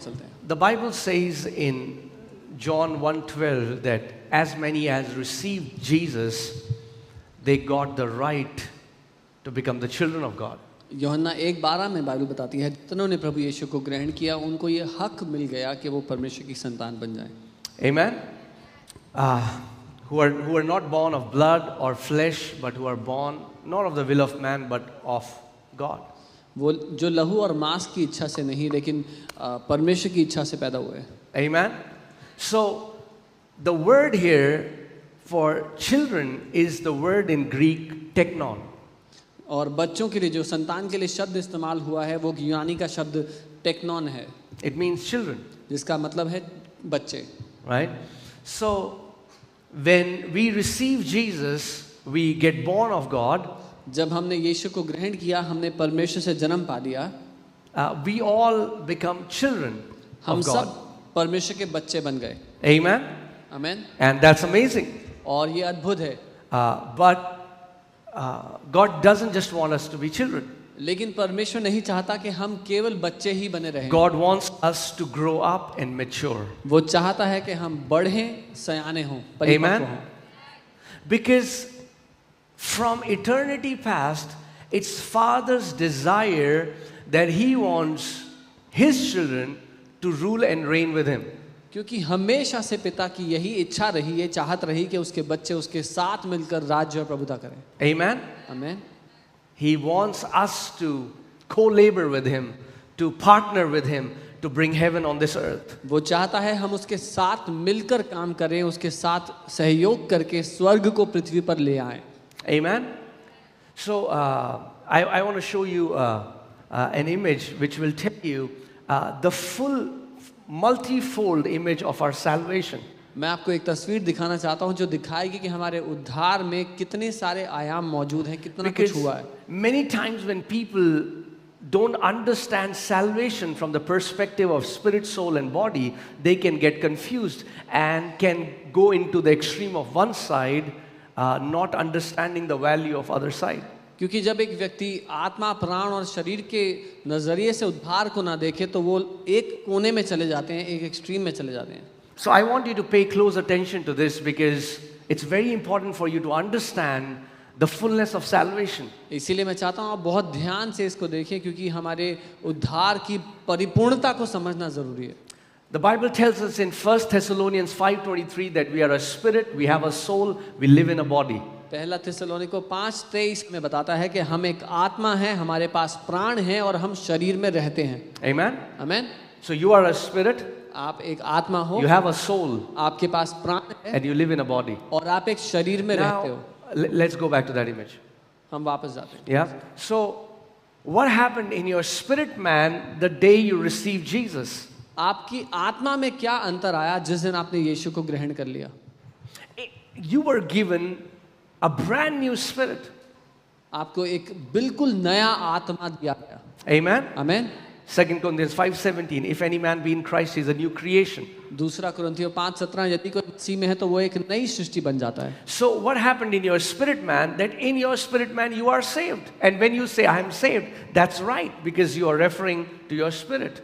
चलते हैं। The Bible says in John 1:12 that as many as received Jesus, they got the right to become the children of God. यूहन्ना 1:12 में Bible बताती है जितनों ने प्रभु यीशु को ग्रहण किया उनको ये हक मिल गया कि वो परमेश्वर की संतान बन जाएं। Amen. Who are not born of blood or flesh, but who are born not of the will of man, but of God. वो जो लहू और मांस की इच्छा से नहीं लेकिन परमेश्वर की इच्छा से पैदा हुए। Amen. So the word here for children is the word in Greek teknon. और बच्चों के लिए जो संतान के लिए शब्द इस्तेमाल हुआ है वो यूनानी का शब्द टेक्नॉन है। It means children. जिसका मतलब है बच्चे। Right? So when we receive Jesus, we get born of God. जब हमने यीशु को ग्रहण किया हमने परमेश्वर से जन्म पा लिया। We all become children हम of God. सब परमेश्वर के बच्चे बन गए। Amen. Amen. And that's amazing. और ये अद्भुत है। But God doesn't just want us to be children. लेकिन परमेश्वर नहीं चाहता कि हम केवल बच्चे ही बने रहें। God wants us to grow up and mature. वो चाहता है कि हम बढ़ें, सयाने हों, परिपक्व हों। Because from eternity past, it's Father's desire that He wants His children to rule and reign with Him. क्योंकि हमेशा से पिता की यही इच्छा रही, ये चाहत रही कि उसके बच्चे उसके साथ मिलकर राज्य और प्रभुता करें। Amen. Amen. He wants us to co-labor with Him, to partner with Him, to bring heaven on this earth. वो चाहता है हम उसके साथ मिलकर काम करें, उसके साथ सहयोग करके स्वर्ग को पृथ्वी पर ले आएं। Amen. So I want to show you an image which will tell you the full multifold image of our salvation. मैं आपको एक तस्वीर दिखाना चाहता हूं जो दिखाएगी कि हमारे उद्धार में कितने सारे आयाम मौजूद हैं, कितना कुछ हुआ है। Many times when people don't understand salvation from the perspective of spirit, soul and body, they can get confused and can go into the extreme of one side, not understanding the value of other side. क्योंकि जब एक व्यक्ति आत्मा, प्राण और शरीर के नजरिए से उद्धार को ना देखे तो वो एक कोने में चले जाते हैं, एक एक्सट्रीम में चले जाते हैं। So I want you to pay close attention to this because it's very important for you to understand the fullness of salvation. इसीलिए मैं चाहता हूँ आप बहुत ध्यान से इसको देखें क्योंकि हमारे उद्धार की परिपूर्णता को समझना जरूरी है। The Bible tells us in 1 Thessalonians 5:23 that we are a spirit, we have a soul, we live in a body. पहला थिस्सलुनीको 5:23 में बताता है कि हम एक आत्मा है, हमारे पास प्राण है और हम शरीर में रहते हैं। Amen. Amen. So you are a spirit, आप एक आत्मा हो, you have a soul, आपके पास प्राण है and you live in a body. और आप एक शरीर में रहते हो। Now let's go back to that image. हम वापस जाते हैं। Yeah. So what happened in your spirit man the day you received Jesus? आपकी आत्मा में क्या अंतर आया जिस दिन आपने यीशु को ग्रहण कर लिया? You were given a brand new spirit. आपको एक बिल्कुल नया आत्मा दिया गया। Amen. Amen. 2 Corinthians 5:17 if any man be in Christ he is a new creation. दूसरा कुरिन्थियों 5:17 यदि कोई मसीह में है तो वो एक नई सृष्टि बन जाता है। So what happened in your spirit man, that in your spirit man you are saved, and when you say I am saved, that's right because you are referring to your spirit.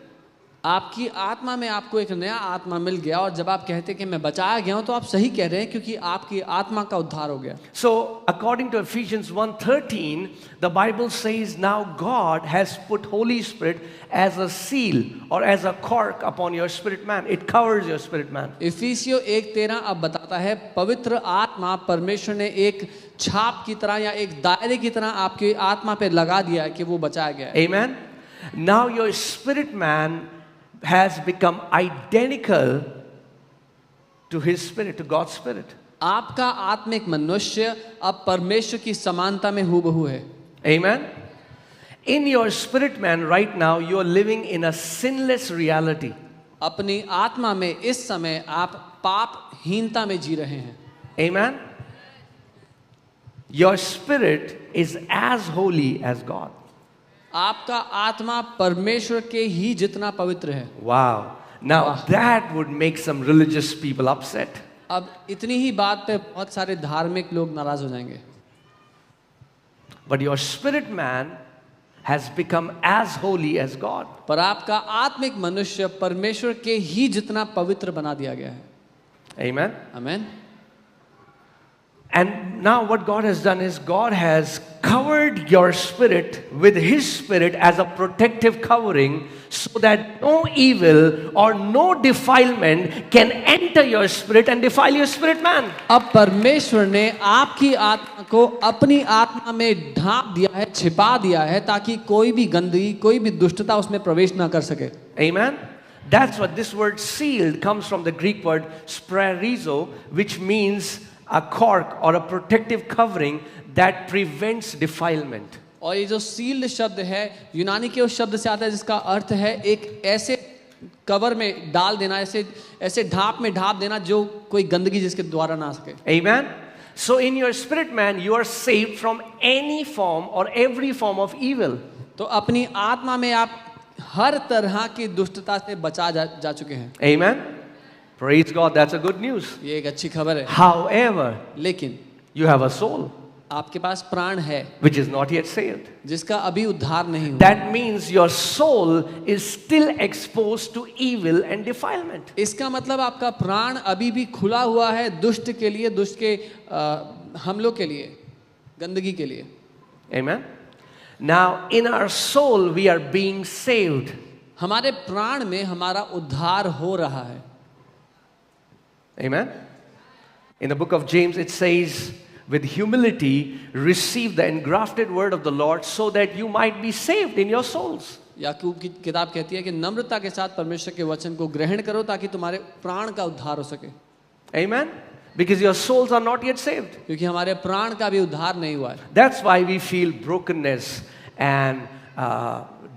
आपकी आत्मा में आपको एक नया आत्मा मिल गया और जब आप कहते हैं कि मैं बचाया गया हूं तो आप सही कह रहे हैं क्योंकि आपकी आत्मा का उद्धार हो गया। So according to Ephesians 1:13 the Bible says now God has put Holy Spirit as a seal or as a cork upon your spirit man. It covers your spirit man. इफिसियों 1:13 अब बताता है पवित्र आत्मा परमेश्वर ने एक छाप की तरह या एक दायरे की तरह आपकी आत्मा पे लगा दिया है कि वो बचाया गया है। Amen. Now your spirit man has become identical to his spirit, to God's spirit. आपका आत्मिक मनुष्य अब परमेश्वर की समानता में हूबहू है। Amen. In your spirit man right now you are living in a sinless reality. अपनी आत्मा में इस समय आप पापहीनता में जी रहे हैं। Amen. Your spirit is as holy as God. आपका आत्मा परमेश्वर के ही जितना पवित्र है। Wow. Now that would make some religious people upset. अब इतनी ही बात पे बहुत सारे धार्मिक लोग नाराज हो जाएंगे। But your spirit man has become as holy as God. पर आपका आत्मिक मनुष्य परमेश्वर के ही जितना पवित्र बना दिया गया है. Amen. Amen. And now what God has done is God has covered your spirit with His Spirit as a protective covering so that no evil or no defilement can enter your spirit and defile your spirit man. अब परमेश्वर ने आपकी आत्मा को अपनी आत्मा में ढांप दिया है, छिपा दिया है, ताकि कोई भी गंदगी, कोई भी दुष्टता उसमें प्रवेश ना कर सके. Amen. That's what this word sealed comes from the Greek word sprarizo, which means a cork or a protective covering that prevents defilement. और ये जो सील्ड शब्द है यूनानी के उस शब्द से आता है जिसका अर्थ है एक ऐसे कवर में डाल देना, ऐसे ढाप में ढाप देना जो कोई गंदगी जिसके द्वारा ना आ सके. Amen. So in your spirit man you are saved from any form or every form of evil. तो अपनी आत्मा में आप हर तरह की दुष्टता से बचा जा चुके हैं. Amen. Praise God, that's a good news. ये एक अच्छी खबर है. However, लेकिन you have a soul आपके पास प्राण है which is not yet saved. जिसका अभी उद्धार नहीं हुआ. That means your soul is still exposed to evil and defilement. इसका मतलब आपका प्राण अभी भी खुला हुआ है दुष्ट के लिए, दुष्ट के हमलों के लिए, गंदगी के लिए. Amen. Now in our soul we are being saved. हमारे प्राण में हमारा उद्धार हो रहा है. Amen. In the book of James it says, with humility receive the engrafted word of the Lord so that you might be saved in your souls. याकूब की किताब कहती है कि नम्रता के साथ परमेश्वर के वचन को ग्रहण करो ताकि तुम्हारे प्राण का उद्धार हो सके. Amen. Because your souls are not yet saved. क्योंकि हमारे प्राण का भी उद्धार नहीं हुआ है. That's why we feel brokenness and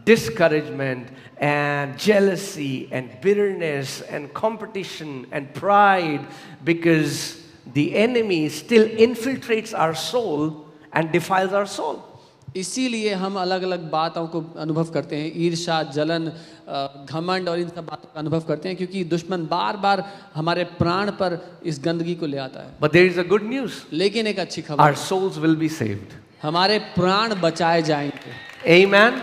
discouragement and jealousy and bitterness and competition and pride, because the enemy still infiltrates our soul and defiles our soul. इसीलिए हम अलग अलग बातों को अनुभव करते हैं, ईर्ष्या, जलन, घमंड और इन सब बातों का अनुभव करते हैं, क्योंकि दुश्मन बार बार हमारे प्राण पर इस गंदगी को ले आता है. But there is a good news. लेकिन एक अच्छी खबर, Our souls will be saved. हमारे प्राण बचाए जाएंगे. Amen.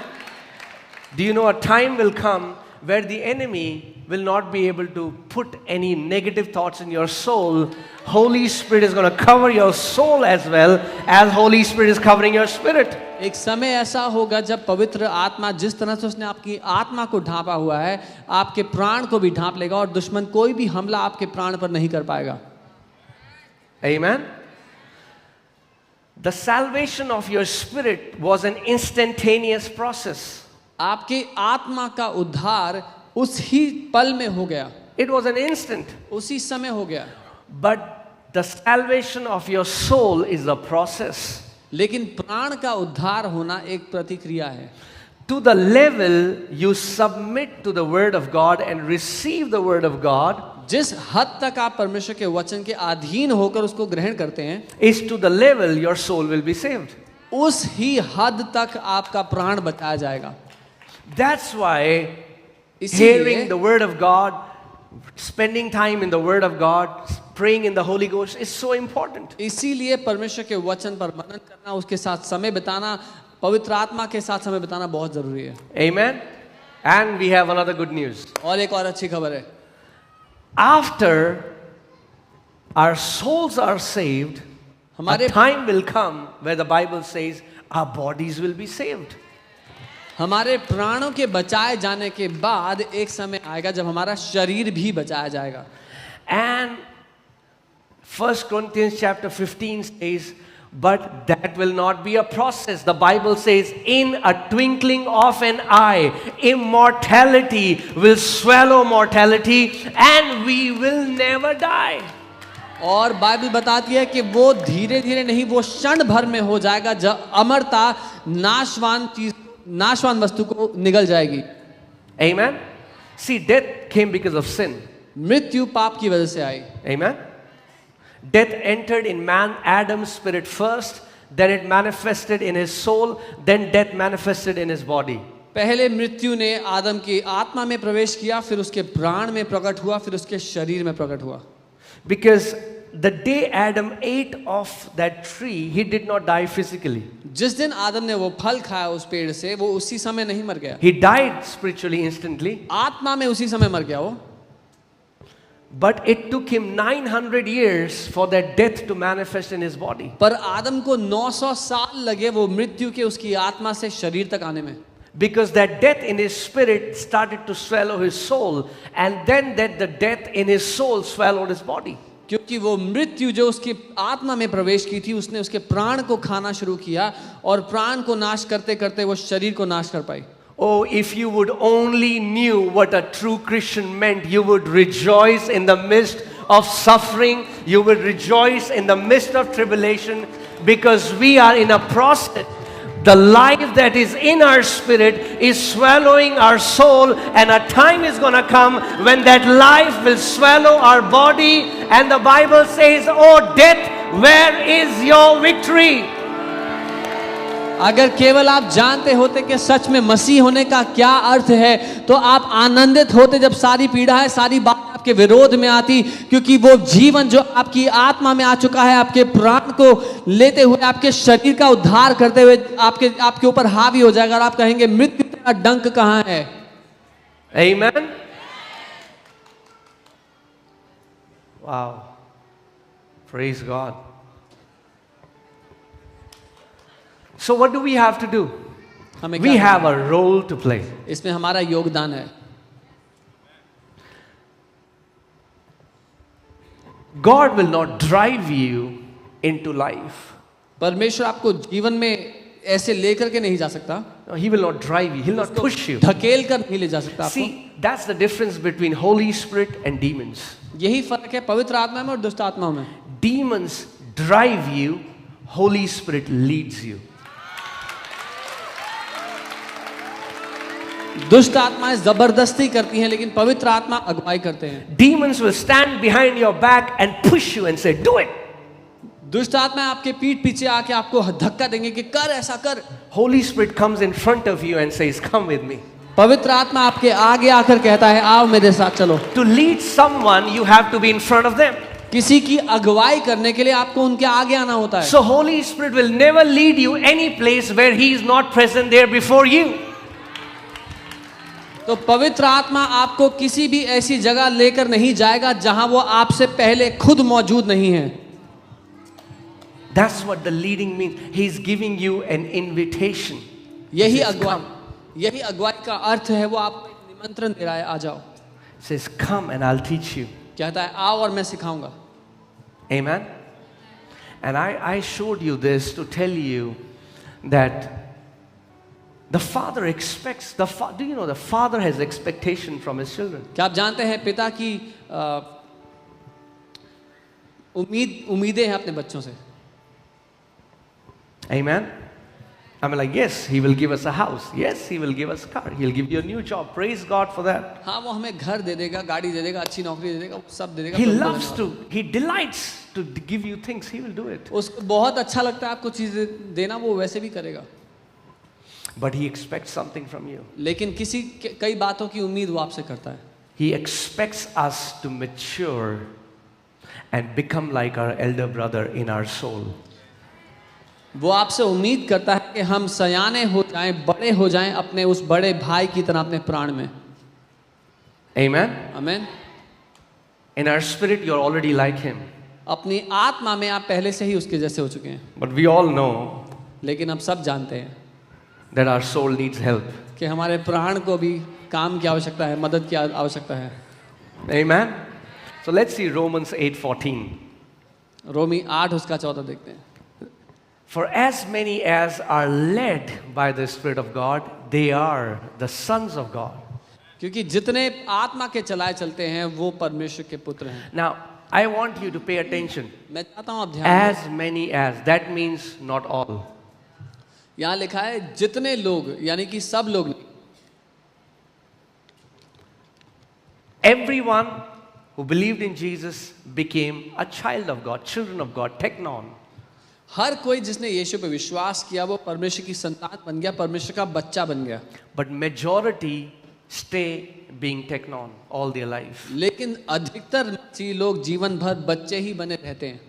Do you know a time will come where the enemy will not be able to put any negative thoughts in your soul? Holy Spirit is going to cover your soul as well as Holy Spirit is covering your spirit. एक समय ऐसा होगा जब पवित्र आत्मा जिस तरह से उसने आपकी आत्मा को ढांपा हुआ है, आपके प्राण को भी ढांप लेगा और दुश्मन कोई भी हमला आपके प्राण पर नहीं कर पाएगा. Amen. The salvation of your spirit was an instantaneous process. आपके आत्मा का उद्धार उस ही पल में हो गया. It was an instant. उसी समय हो गया. But the salvation of your soul is a process. लेकिन प्राण का उद्धार होना एक प्रतिक्रिया है. To the level you submit to the word of God and receive the word of God, जिस हद तक आप परमेश्वर के वचन के अधीन होकर उसको ग्रहण करते हैं, is to the level your soul will be saved. उस ही हद तक आपका प्राण बचाया जाएगा. That's why इसीलिए hearing the word of God, spending time in the word of God, praying in the Holy Ghost is so important. इसीलिए परमेश्वर के वचन पर मनन करना, उसके साथ समय बिताना, पवित्र आत्मा के साथ समय बिताना बहुत जरूरी है. Amen. And we have another good news. और एक और अच्छी खबर है. After our souls are saved, a time will come where the Bible says our bodies will be saved. हमारे प्राणों के बचाए जाने के बाद एक समय आएगा जब हमारा शरीर भी बचाया जाएगा. And 1 Corinthians chapter 15 says, but that will not be a process. The Bible says, in a twinkling of an eye, immortality will swallow mortality and we will never die. और बाइबल बताती है कि वो धीरे धीरे नहीं, वो क्षण भर में हो जाएगा जब अमरता नाशवान वस्तु को निगल जाएगी. Amen. See, death came because of sin. मृत्यु पाप की वजह से आई. Amen. Death entered in man, Adam's spirit first, then it manifested in his soul, then death manifested in his body. पहले मृत्यु ने आदम की आत्मा में प्रवेश किया, फिर उसके प्राण में प्रकट हुआ, फिर उसके शरीर में प्रकट हुआ. Because the day Adam ate of that tree, he did not die physically. जिस दिन आदम ने वो फल खाया उस पेड़ से, वो उसी समय नहीं मर गया, He died spiritually instantly. आत्मा में उसी समय मर गया वो। But it took him 900 years for that death to manifest in his body. पर आदम को 900 साल लगे वो मृत्यु के उसकी आत्मा से शरीर तक आने में, Because that death in his spirit started to swallow his soul, and then that the death in his soul swallowed his body. क्योंकि वो मृत्यु जो उसकी आत्मा में प्रवेश की थी, उसने उसके प्राण को खाना शुरू किया, और प्राण को नाश करते करते वो शरीर को नाश कर पाई। Oh, if you would only knew what a true Christian meant, you would rejoice in the midst of suffering, you would rejoice in the midst of tribulation, because we are in a process. The life that is in our spirit is swallowing our soul, and a time is going to come when that life will swallow our body, and the Bible says, "Oh death, where is your victory?" अगर केवल आप जानते होते कि सच में मसीह होने का क्या अर्थ है, तो आप आनंदित होते जब सारी पीड़ा है, सारी बात आपके विरोध में आती, क्योंकि वो जीवन जो आपकी आत्मा में आ चुका है, आपके प्राण को लेते हुए, आपके शरीर का उद्धार करते हुए आपके ऊपर हावी हो जाएगा, और आप कहेंगे मृत्यु तेरा डंक कहाँ है। Amen. Wow. Praise God. So what do we have to do? हमें We क्या have a role to play. इसमें हमारा योगदान है। God will not drive you into life. परमेश्वर आपको जीवन में ऐसे लेकर के नहीं जा सकता, No, He will not drive you. He'll not push you. ढकेल कर नहीं ले जा सकता आपको। See, that's the difference between Holy Spirit and demons. यही फर्क है पवित्र आत्मा में और दुष्ट आत्माओं में। Demons drive you, Holy Spirit leads you. दुष्ट आत्माएं जबरदस्ती करती हैं, लेकिन पवित्र आत्मा अगुवाई करते हैं। Demons will stand behind your back and push you and say, "Do it." दुष्ट आत्माएं आपके पीठ पीछे आके आपको धक्का देंगे कि कर, ऐसा कर। Holy Spirit comes in front of you and says, "Come with me." पवित्र आत्मा आपके आगे आकर कहता है, आओ मेरे साथ चलो। To lead someone, you have to be in front of them. किसी की अगुवाई करने के लिए आपको उनके आगे आना होता है। So Holy Spirit will never lead you any place where He is not present there before you. तो पवित्र आत्मा आपको किसी भी ऐसी जगह लेकर नहीं जाएगा जहां वो आपसे पहले खुद मौजूद नहीं है। That's what the leading means. He's giving you an invitation. यही He says, अगुवाई का अर्थ है, वो आपको एक निमंत्रण दे रहा है, आ जाओ। Says, "Come and I'll teach you." कहता है आओ और मैं सिखाऊंगा। Amen. And I showed you this to tell you that the Father expects, do you know the Father has expectation from His children? क्या आप जानते हैं पिता की उम्मीदें हैं अपने बच्चों से? Amen. I mean, like, yes, He will give us a house. Yes, He will give us a car. He'll give you a new job. Praise God for that. हाँ, वो हमें घर दे देगा, गाड़ी दे देगा, अच्छी नौकरी दे देगा, सब दे देगा। He loves to, He delights to give you things. He will do it. उसको बहुत अच्छा लगता है आपको चीजें देना, वो वैसे भी करेगा। But He expects something from you. लेकिन कई बातों की उम्मीद वो आपसे करता है। He expects us to mature and become like our elder brother in our soul. वो आपसे उम्मीद करता है कि हम सयाने हो जाएं, बड़े हो जाएं अपने उस बड़े भाई की तरह अपने प्राण में। Amen. आमीन। In our spirit, you're already like Him. अपनी आत्मा में आप पहले से ही उसके जैसे हो चुके हैं। But we all know लेकिन अब सब जानते हैं that our soul needs help. कि हमारे प्राण को भी काम की आवश्यकता है, मदद की आवश्यकता है। Amen. So let's see Romans 8:14. रोमी 8 उसका 14 देखते हैं। For as many as are led by the Spirit of God, they are the sons of God. क्योंकि जितने आत्मा के चलाए चलते हैं वो परमेश्वर के पुत्र हैं। Now, I want you to pay attention. मैं चाहता हूँ आप ध्यान दें। As many as, that means not all. यहाँ लिखा है जितने लोग, यानी कि सब लोग नहीं। Everyone who believed in Jesus became a child of God, children of God, teknon. हर कोई जिसने यीशु पे विश्वास किया वो परमेश्वर की संतान बन गया, परमेश्वर का बच्चा बन गया। But majority stay being technon all their life. लेकिन अधिकतर मसीही लोग जीवन भर बच्चे ही बने रहते हैं,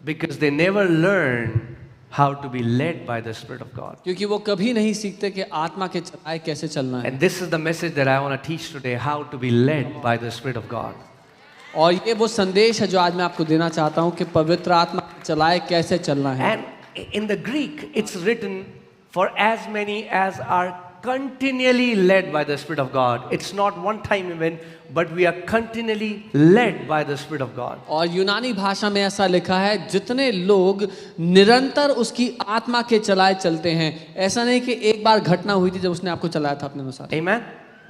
Because they never learn how to be led by the Spirit of God. क्योंकि वो कभी नहीं सीखते कि आत्मा के चलाए कैसे चलना है। And this is the message that I want to teach today, how to be led by the Spirit of God. और ये वो संदेश है जो आज मैं आपको देना चाहता हूँ कि पवित्र आत्मा के चलाए कैसे चलना है। And in the Greek, it's written, for as many as are continually led by the Spirit of God. It's not one time event, but we are continually led by the Spirit of God. और यूनानी भाषा में ऐसा लिखा है, जितने लोग निरंतर उसकी आत्मा के चलाए चलते हैं। ऐसा नहीं कि एक बार घटना हुई थी जब उसने आपको चलाया था अपने अनुसार। Amen.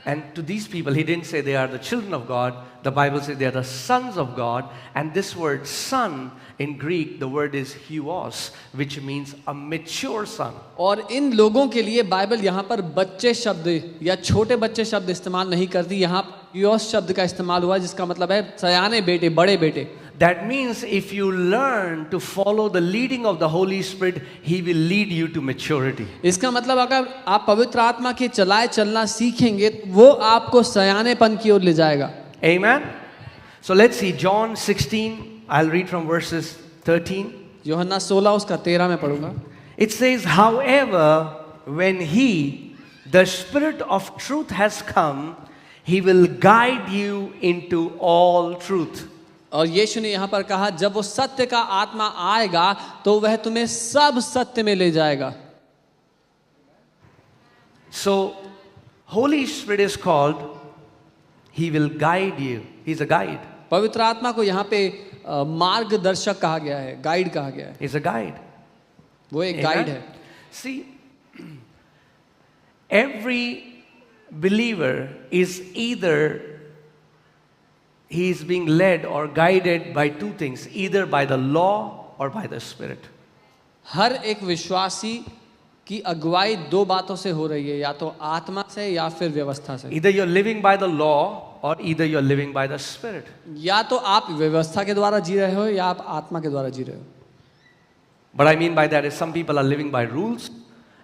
And to these people, he didn't say they are the children of God. The Bible says they are the sons of God. And this word son in Greek, the word is huios, which means a mature son. और इन लोगों के लिए Bible यहाँ पर बच्चे शब्द या छोटे बच्चे शब्द इस्तेमाल नहीं करती। यहाँ ह्यूओस शब्द का इस्तेमाल हुआ जिसका मतलब है सयाने बेटे, बड़े बेटे। That means if you learn to follow the leading of the Holy Spirit, he will lead you to maturity. इसका मतलब अगर आप पवित्र आत्मा के चलाए चलना सीखेंगे तो वो आपको सयानेपन की ओर ले जाएगा। Amen. So let's see John 16. I'll read from verses 13. यूहन्ना 16 उसका 13 में पढ़ूंगा। It says, however, when he, the Spirit of truth has come, he will guide you into all truth. और यीशु ने यहाँ पर कहा, जब वो सत्य का आत्मा आएगा तो वह तुम्हें सब सत्य में ले जाएगा। So, Holy Spirit is called, he will guide you. He's a guide. पवित्र आत्मा को यहाँ पे मार्गदर्शक कहा गया है, गाइड कहा गया है। He's a guide. वो एक Amen? गाइड है। See, every believer is either he is being led or guided by two things, either by the law or by the Spirit. हर एक विश्वासी की अगुवाई दो बातों से हो रही है, या तो आत्मा से या फिर व्यवस्था से। Either you're living by the law or either you're living by the Spirit. या तो आप व्यवस्था के द्वारा जी रहे हो या आप आत्मा के द्वारा जी रहे हो। What I mean by that is some people are living by rules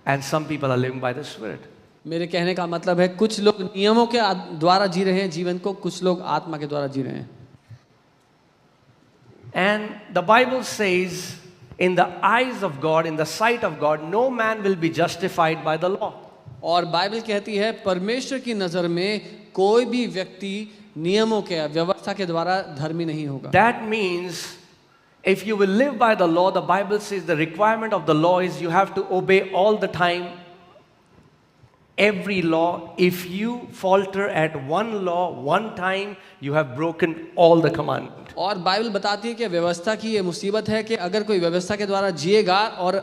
and some people are living by the Spirit. मेरे कहने का मतलब है कुछ लोग नियमों के द्वारा जी रहे हैं जीवन को, कुछ लोग आत्मा के द्वारा जी रहे हैं। And the Bible says, in the eyes of God, in the sight of God, no man will be justified by the law. और बाइबल कहती है परमेश्वर की नजर में कोई भी व्यक्ति नियमों के, व्यवस्था के द्वारा धर्मी नहीं होगा। That means if you will live by the law, the Bible says the requirement of the law is you have to obey all the time every law. If you falter at one law one time, you have broken all the commandment. और Bible बताती है कि व्यवस्था की ये मुसीबत है कि अगर कोई व्यवस्था के द्वारा जिएगा और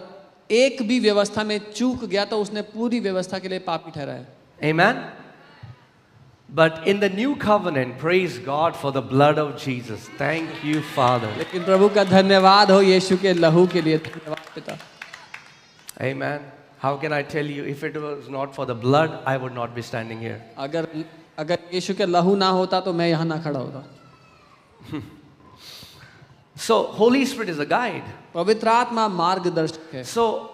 एक भी व्यवस्था में चूक गया तो उसने पूरी व्यवस्था के लिए पापी ठहरा है। Amen. But in the new covenant, praise God for the blood of Jesus. Thank you, Father. लेकिन प्रभु का धन्यवाद हो यीशु के लहू के लिए। धन्यवाद पिता। Amen. How can I tell you, if it was not for the blood, I would not be standing here. अगर यीशु के लहू ना होता तो मैं यहाँ ना खड़ा होता। So, Holy Spirit is a guide. पवित्र आत्मा मार्गदर्शक है। So,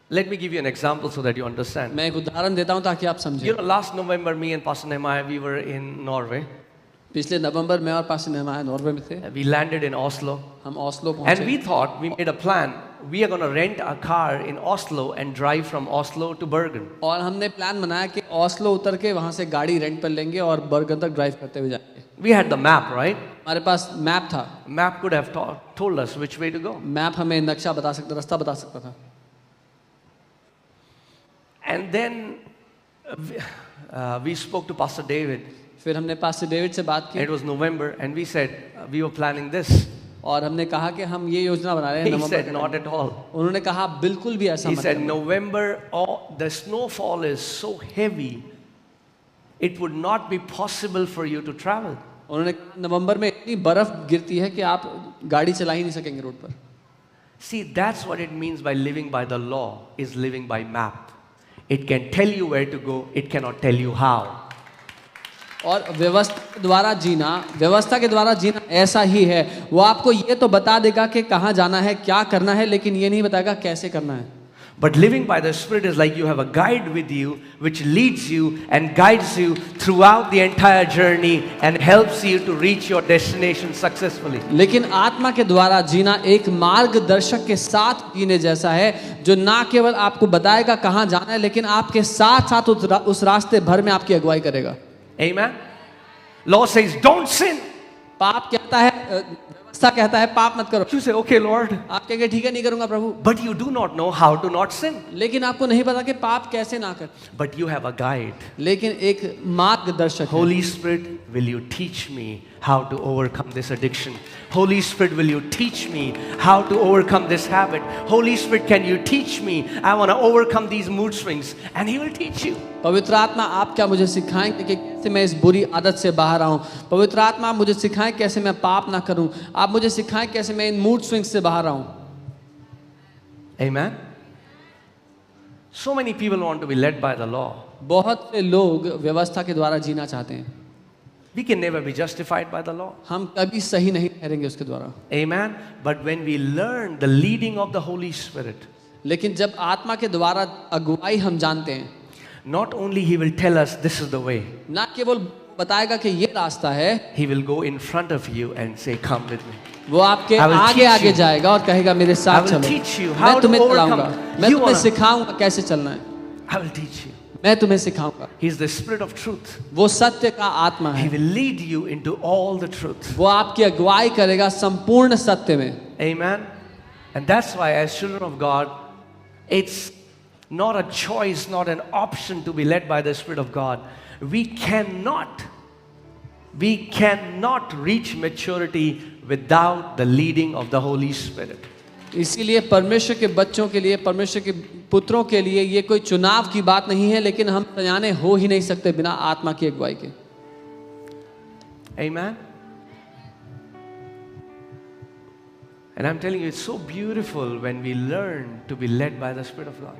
let me give you an example so that you understand. मैं एक उदाहरण देता हूँ ताकि आप You समझें। know, last November, me and Pastor Nehemiah, we were in Norway. पिछले नवंबर में और पास नहमाया नॉर्वे में थे। We landed in Oslo. हम ओस्लो And पहुंचे we thought, we made a plan. We are going to rent a car in Oslo and drive from Oslo to Bergen. और हमने plan बनाया कि ओस्लो उतर के वहाँ से गाड़ी रेंट पर लेंगे और बर्गन तक ड्राइव करते हुए जाएंगे। We had the map, right? हमारे पास मैप था। Map could have told us which way to go. Map हमें नक्शा बता सकता, रास्ता बता सकता था। And then we spoke to Pastor David. फिर हमने पास्टर डेविड से बात की It was November, and we said we were planning this. और हमने कहा कि हम ये योजना बना रहे हैं He नवंबर said के not टाइम। at all. उन्होंने कहा बिल्कुल भी ऐसा He मत said करो। November, the snowfall is so heavy, it would not be possible for you to travel. उन्होंने कहा नवंबर में इतनी बर्फ गिरती है कि आप गाड़ी चला ही नहीं सकेंगे रोड पर। See, that's what it means by living by the law, is living by map. It can tell you where to go, it cannot tell you how. और व्यवस्था के द्वारा जीना, व्यवस्था के द्वारा जीना ऐसा ही है। वो आपको ये तो बता देगा कि कहाँ जाना है, क्या करना है, लेकिन ये नहीं बताएगा कैसे करना है। But living by the Spirit is like you have a guide with you, which leads you and guides you throughout the entire journey and helps you to reach your destination successfully. लेकिन आत्मा के द्वारा जीना एक मार्गदर्शक के साथ जीने जैसा है, जो ना केवल आपको बताएगा कहाँ जाना है, लेकिन आपके साथ साथ उस रास्ते भर में आपकी अगुवाई करेगा. Amen. Law says, don't sin. पाप कहता है, व्यवस्था कहता है पाप मत करो. You say, okay, Lord. आप कहेंगे ठीक है नहीं करूंगा प्रभु. But you do not know how to not sin. लेकिन आपको नहीं पता कि पाप कैसे ना कर. But you have a guide. लेकिन एक मार्गदर्शक है. Holy Spirit, will you teach me how to overcome this addiction? Holy Spirit, will you teach me how to overcome this habit? Holy Spirit, can you teach me? I want to overcome these mood swings. And He will teach you. पवित्र आत्मा आप क्या मुझे सिखाएंगे कि कैसे मैं इस बुरी आदत से बाहर आऊं. पवित्र आत्मा आप मुझे सिखाएं कैसे मैं पाप ना करूं. आप मुझे सिखाएं कैसे मैं इन मूड स्विंग्स से बाहर आऊं. Amen. So many people want to be led by the law. बहुत से लोग व्यवस्था के द्वारा जीना चाहते हैं. We can never be justified by the law. हम कभी सही नहीं ठहरेंगे उसके द्वारा. Amen. But when we learn the leading of the Holy Spirit, लेकिन जब आत्मा के द्वारा अगुवाई हम जानते हैं, not only He will tell us this is the way, ना केवल बताएगा कि ये रास्ता है, He will go in front of you and say, come with me. वो आपके I will आगे teach आगे you. जाएगा और कहेगा मेरे I साथ will चलो. teach you how मैं to तुम्हें overcome. चलाऊंगा. मैं You तुम्हें wanna- सिखाऊंगा कैसे चलना है. I will teach you. मैं तुम्हें सिखाऊंगा. He is the Spirit of truth. वो सत्य का आत्मा He है. will lead you into all the truth. वो आपकी अगुवाई करेगा संपूर्ण सत्य में. Amen. And that's why, as children of God, it's not a choice, not an option to be led by the Spirit of God. We cannot reach maturity without the leading of the Holy Spirit. इसीलिए परमेश्वर के बच्चों के लिए, परमेश्वर के पुत्रों के लिए ये कोई चुनाव की बात नहीं है, लेकिन हम सयाने हो ही नहीं सकते बिना आत्मा की अगुवाई के. Amen. And I'm telling you, it's so beautiful when we learn to be led by the Spirit of God.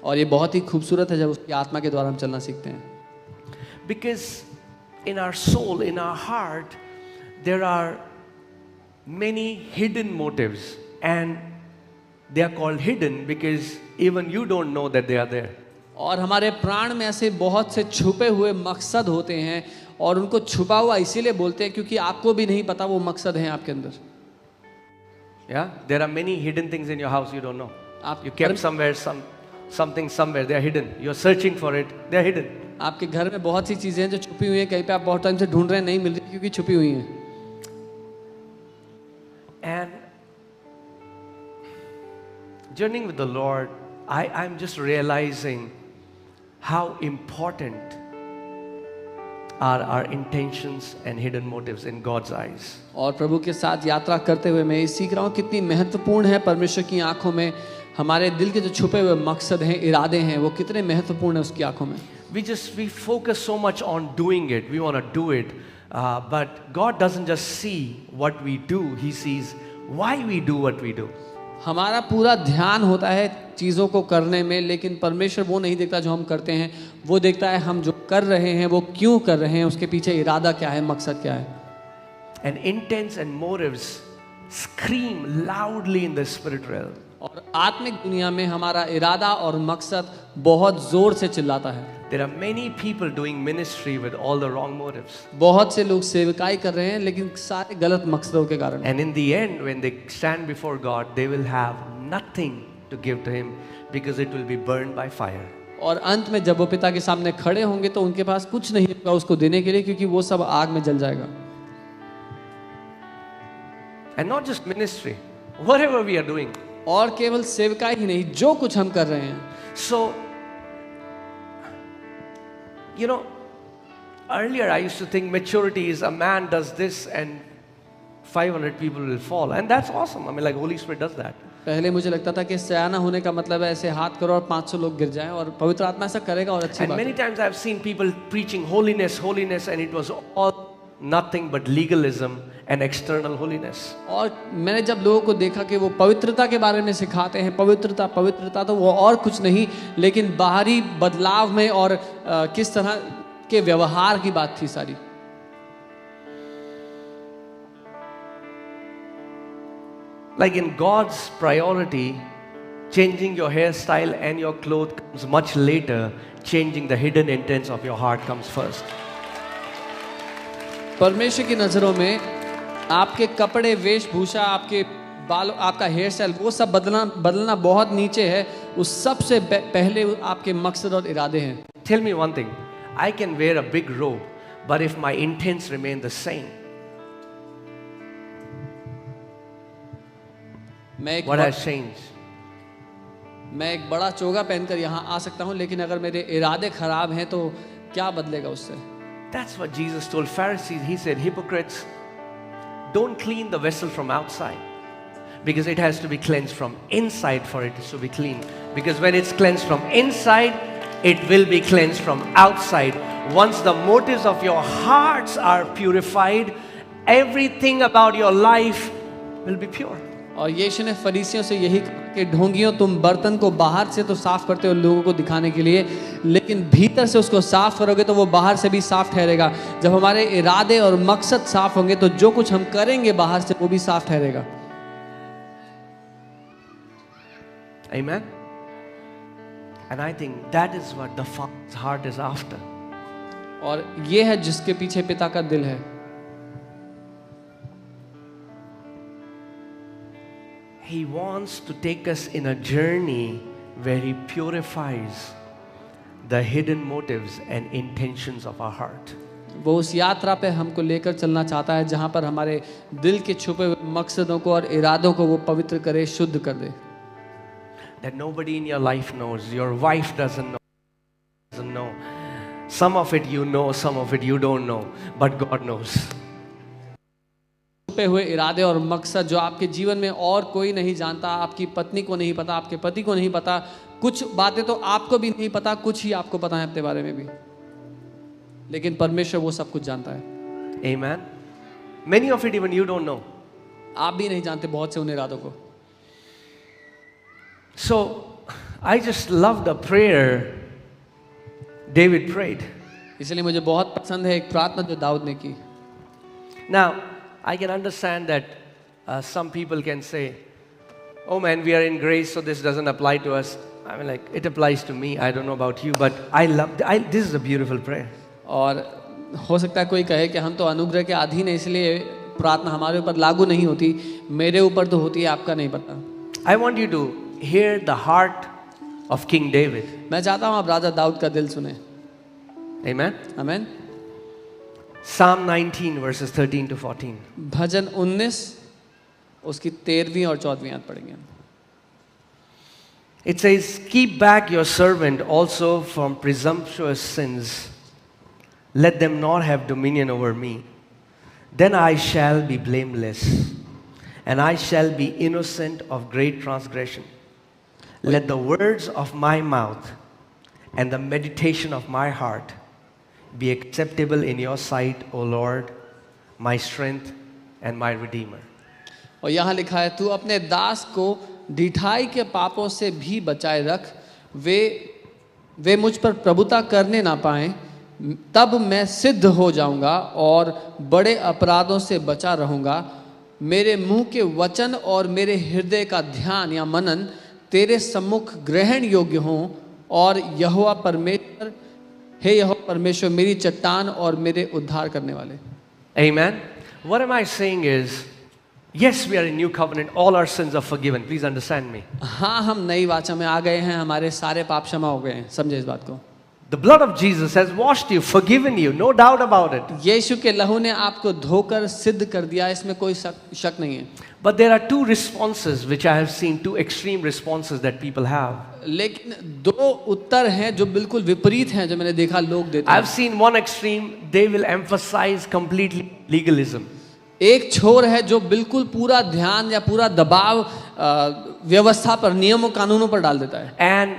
और ये बहुत ही खूबसूरत है जब उसकी आत्मा के द्वारा हम चलना सीखते हैं. Because in our soul, in our heart, there are many hidden motives, and they are called hidden because even you don't know that they are there. और हमारे प्राण में ऐसे बहुत से छुपे हुए मकसद होते हैं, और उनको छुपा हुआ इसीलिए बोलते हैं क्योंकि आपको भी नहीं पता वो मकसद हैं आपके अंदर. Yeah, there are many hidden things in your house you don't know. आप You kept somewhere something somewhere. They are hidden. You are searching for it. They are hidden. आपके घर में बहुत सी चीजें हैं जो छुपी हुई हैं, कहीं पे आप बहुत टाइम से ढूंढ रहे हैं, नहीं मिल रही क्योंकि छुपी हुई हैं. And journeying with the Lord, I'm just realizing how important are our intentions and hidden motives in God's eyes. और प्रभु के साथ यात्रा करते हुए मैं ये सीख रहा हूँ कितनी महत्वपूर्ण है परमेश्वर की आंखों में हमारे दिल के जो छुपे हुए मकसद हैं, इरादे हैं, वो कितने महत्वपूर्ण हैं उसकी आंखों में. We focus so much on doing it. We want to do it. But God doesn't just see what we do. He sees why we do what we do. हमारा पूरा ध्यान होता है चीज़ों को करने में, लेकिन परमेश्वर वो नहीं देखता जो हम करते हैं. वो देखता है हम जो कर रहे हैं वो क्यों कर रहे हैं, उसके पीछे इरादा क्या है, मकसद क्या है. And intents and motives scream loudly in the spirit realm. और आत्मिक दुनिया में हमारा इरादा और मकसद बहुत जोर से चिल्लाता है. There are many people doing ministry with all the wrong motives. बहुत से लोग सेवकाई कर रहे हैं लेकिन सारे गलत मकसदों के कारण. And in the end, when they stand before God, they will have nothing to give to Him because it will be burned by fire. और अंत में जब वो पिता के सामने खड़े होंगे तो उनके पास कुछ नहीं होगा उसको देने के लिए, क्योंकि वो सब आग में जल जाएगा. And not just ministry, whatever we are doing. और केवल सेवकाई ही नहीं, जो कुछ हम कर रहे हैं. So, you know, earlier I used to think maturity is a man does this and 500 people will fall. And that's awesome. I mean, like Holy Spirit does that. पहले मुझे लगता था कि सयाना होने का मतलब है ऐसे हाथ करो और 500 लोग गिर जाएं, और पवित्र आत्मा ऐसा करेगा और अच्छी And बात many है. times I've seen people preaching holiness, holiness, and it was all nothing but legalism and external holiness. और मैंने जब लोगों को देखा कि वो पवित्रता के बारे में सिखाते हैं, पवित्रता पवित्रता, तो वो और कुछ नहीं लेकिन बाहरी बदलाव में और किस तरह के व्यवहार की बात थी सारी. Like in God's priority, Changing your hairstyle and your clothes comes much later. Changing the hidden intents of your heart comes first. परमेश्वर की नज़रों में आपके कपड़े, वेशभूषा, आपके बाल, आपका हेयर स्टाइल, वो सब बदलना बहुत नीचे है। उस सबसे पहले आपके मकसद और इरादे हैं। Tell me one thing. I can wear a big robe, but if my intents remain the same, what has changed? मैं एक बड़ा चोगा पहनकर यहाँ आ सकता हूँ, लेकिन अगर मेरे इरादे खराब हैं तो क्या बदलेगा उससे? That's what Jesus told Pharisees. He said, hypocrites, don't clean the vessel from outside, because it has to be cleansed from inside for it to be clean. Because when it's cleansed from inside, it will be cleansed from outside. Once the motives of your hearts are purified, everything about your life will be pure. और यीशु ने फरीसियों से यही कहा कि ढोंगियों, तुम बर्तन को बाहर से तो साफ करते हो लोगों को दिखाने के लिए, लेकिन भीतर से उसको साफ करोगे तो वो बाहर से भी साफ ठहरेगा। जब हमारे इरादे और मकसद साफ होंगे तो जो कुछ हम करेंगे बाहर से वो भी साफ ठहरेगा। Amen. And I think that is what the Father's heart is after. और ये है जिसके पीछे पिता का दिल है। He wants to take us in a journey where He purifies the hidden motives and intentions of our heart. वो उस यात्रा पे हमको लेकर चलना चाहता है जहाँ पर हमारे दिल के छुपे हुए मकसदों को और इरादों को वो पवित्र करे, शुद्ध कर दे। That nobody in your life knows. Your wife doesn't know. Some of it you know, some of it you don't know, but God knows. छुपे हुए इरादे और मकसद जो आपके जीवन में और कोई नहीं जानता, आपकी पत्नी को नहीं पता, आपके पति को नहीं पता, कुछ बातें तो आपको भी नहीं पता, कुछ ही आपको पता है अपने बारे में भी, लेकिन परमेश्वर वो सब कुछ जानता है। Amen. Many of it even you don't know. आप भी नहीं जानते बहुत से उन इरादों को। So I just love the prayer David prayed. इसलिए मुझे बहुत पसंद है एक प्रार्थना जो दाऊद ने की। Now I can understand that some people can say, oh man, we are in grace, so this doesn't apply to us. I mean, like, it applies to me. I don't know about you, but this is a beautiful prayer. और हो सकता है कोई कहे कि हम तो अनुग्रह के अधीन है, इसलिए प्रार्थना हमारे ऊपर लागू नहीं होती, मेरे ऊपर तो होती है, आपका नहीं पता। I want you to hear the heart of King David. मैं चाहता हूँ आप राजा दाऊद का दिल सुने। Amen. आमीन। Psalm 19 verses 13 to 14. भजन 19 उसकी 13वीं और 14वीं आयत पढ़ेंगे। It says, keep back your servant also from presumptuous sins. Let them not have dominion over me. Then I shall be blameless, and I shall be innocent of great transgression. Let the words of my mouth and the meditation of my heart be acceptable in your sight, O Lord, my strength and my redeemer. और यहाँ लिखा है, तू अपने दास को ढिठाई के पापों से भी बचाए रख, वे मुझ पर प्रभुता करने ना पाएं, तब मैं सिद्ध हो जाऊंगा और बड़े अपराधों से बचा रहूंगा। मेरे मुंह के वचन और मेरे हृदय का ध्यान या मनन तेरे सम्मुख ग्रहण योग्य हों, और यहोवा परमेश्वर, हे यहोवा परमेश्वर मेरी चट्टान और मेरे उद्धार करने वाले। Amen. What am I saying is, yes, we are in new covenant. All our sins are forgiven. Please understand me. हाँ, हम नई वाचा में आ गए हैं, हमारे सारे पाप क्षमा हो गए हैं। समझे इस बात को। The blood of Jesus has washed you, forgiven you, no doubt about it. यीशु के लहू ने आपको धोकर सिद्ध कर दिया, इसमें कोई शक नहीं है। But there are two responses which I have seen, two extreme responses that people have. लेकिन दो उत्तर हैं जो बिल्कुल विपरीत हैं, जो मैंने देखा लोग देते हैं। I've seen one extreme, they will emphasize completely legalism. एक छोर है जो बिल्कुल पूरा ध्यान या पूरा दबाव व्यवस्था पर, नियमों कानूनों पर डाल देता है। And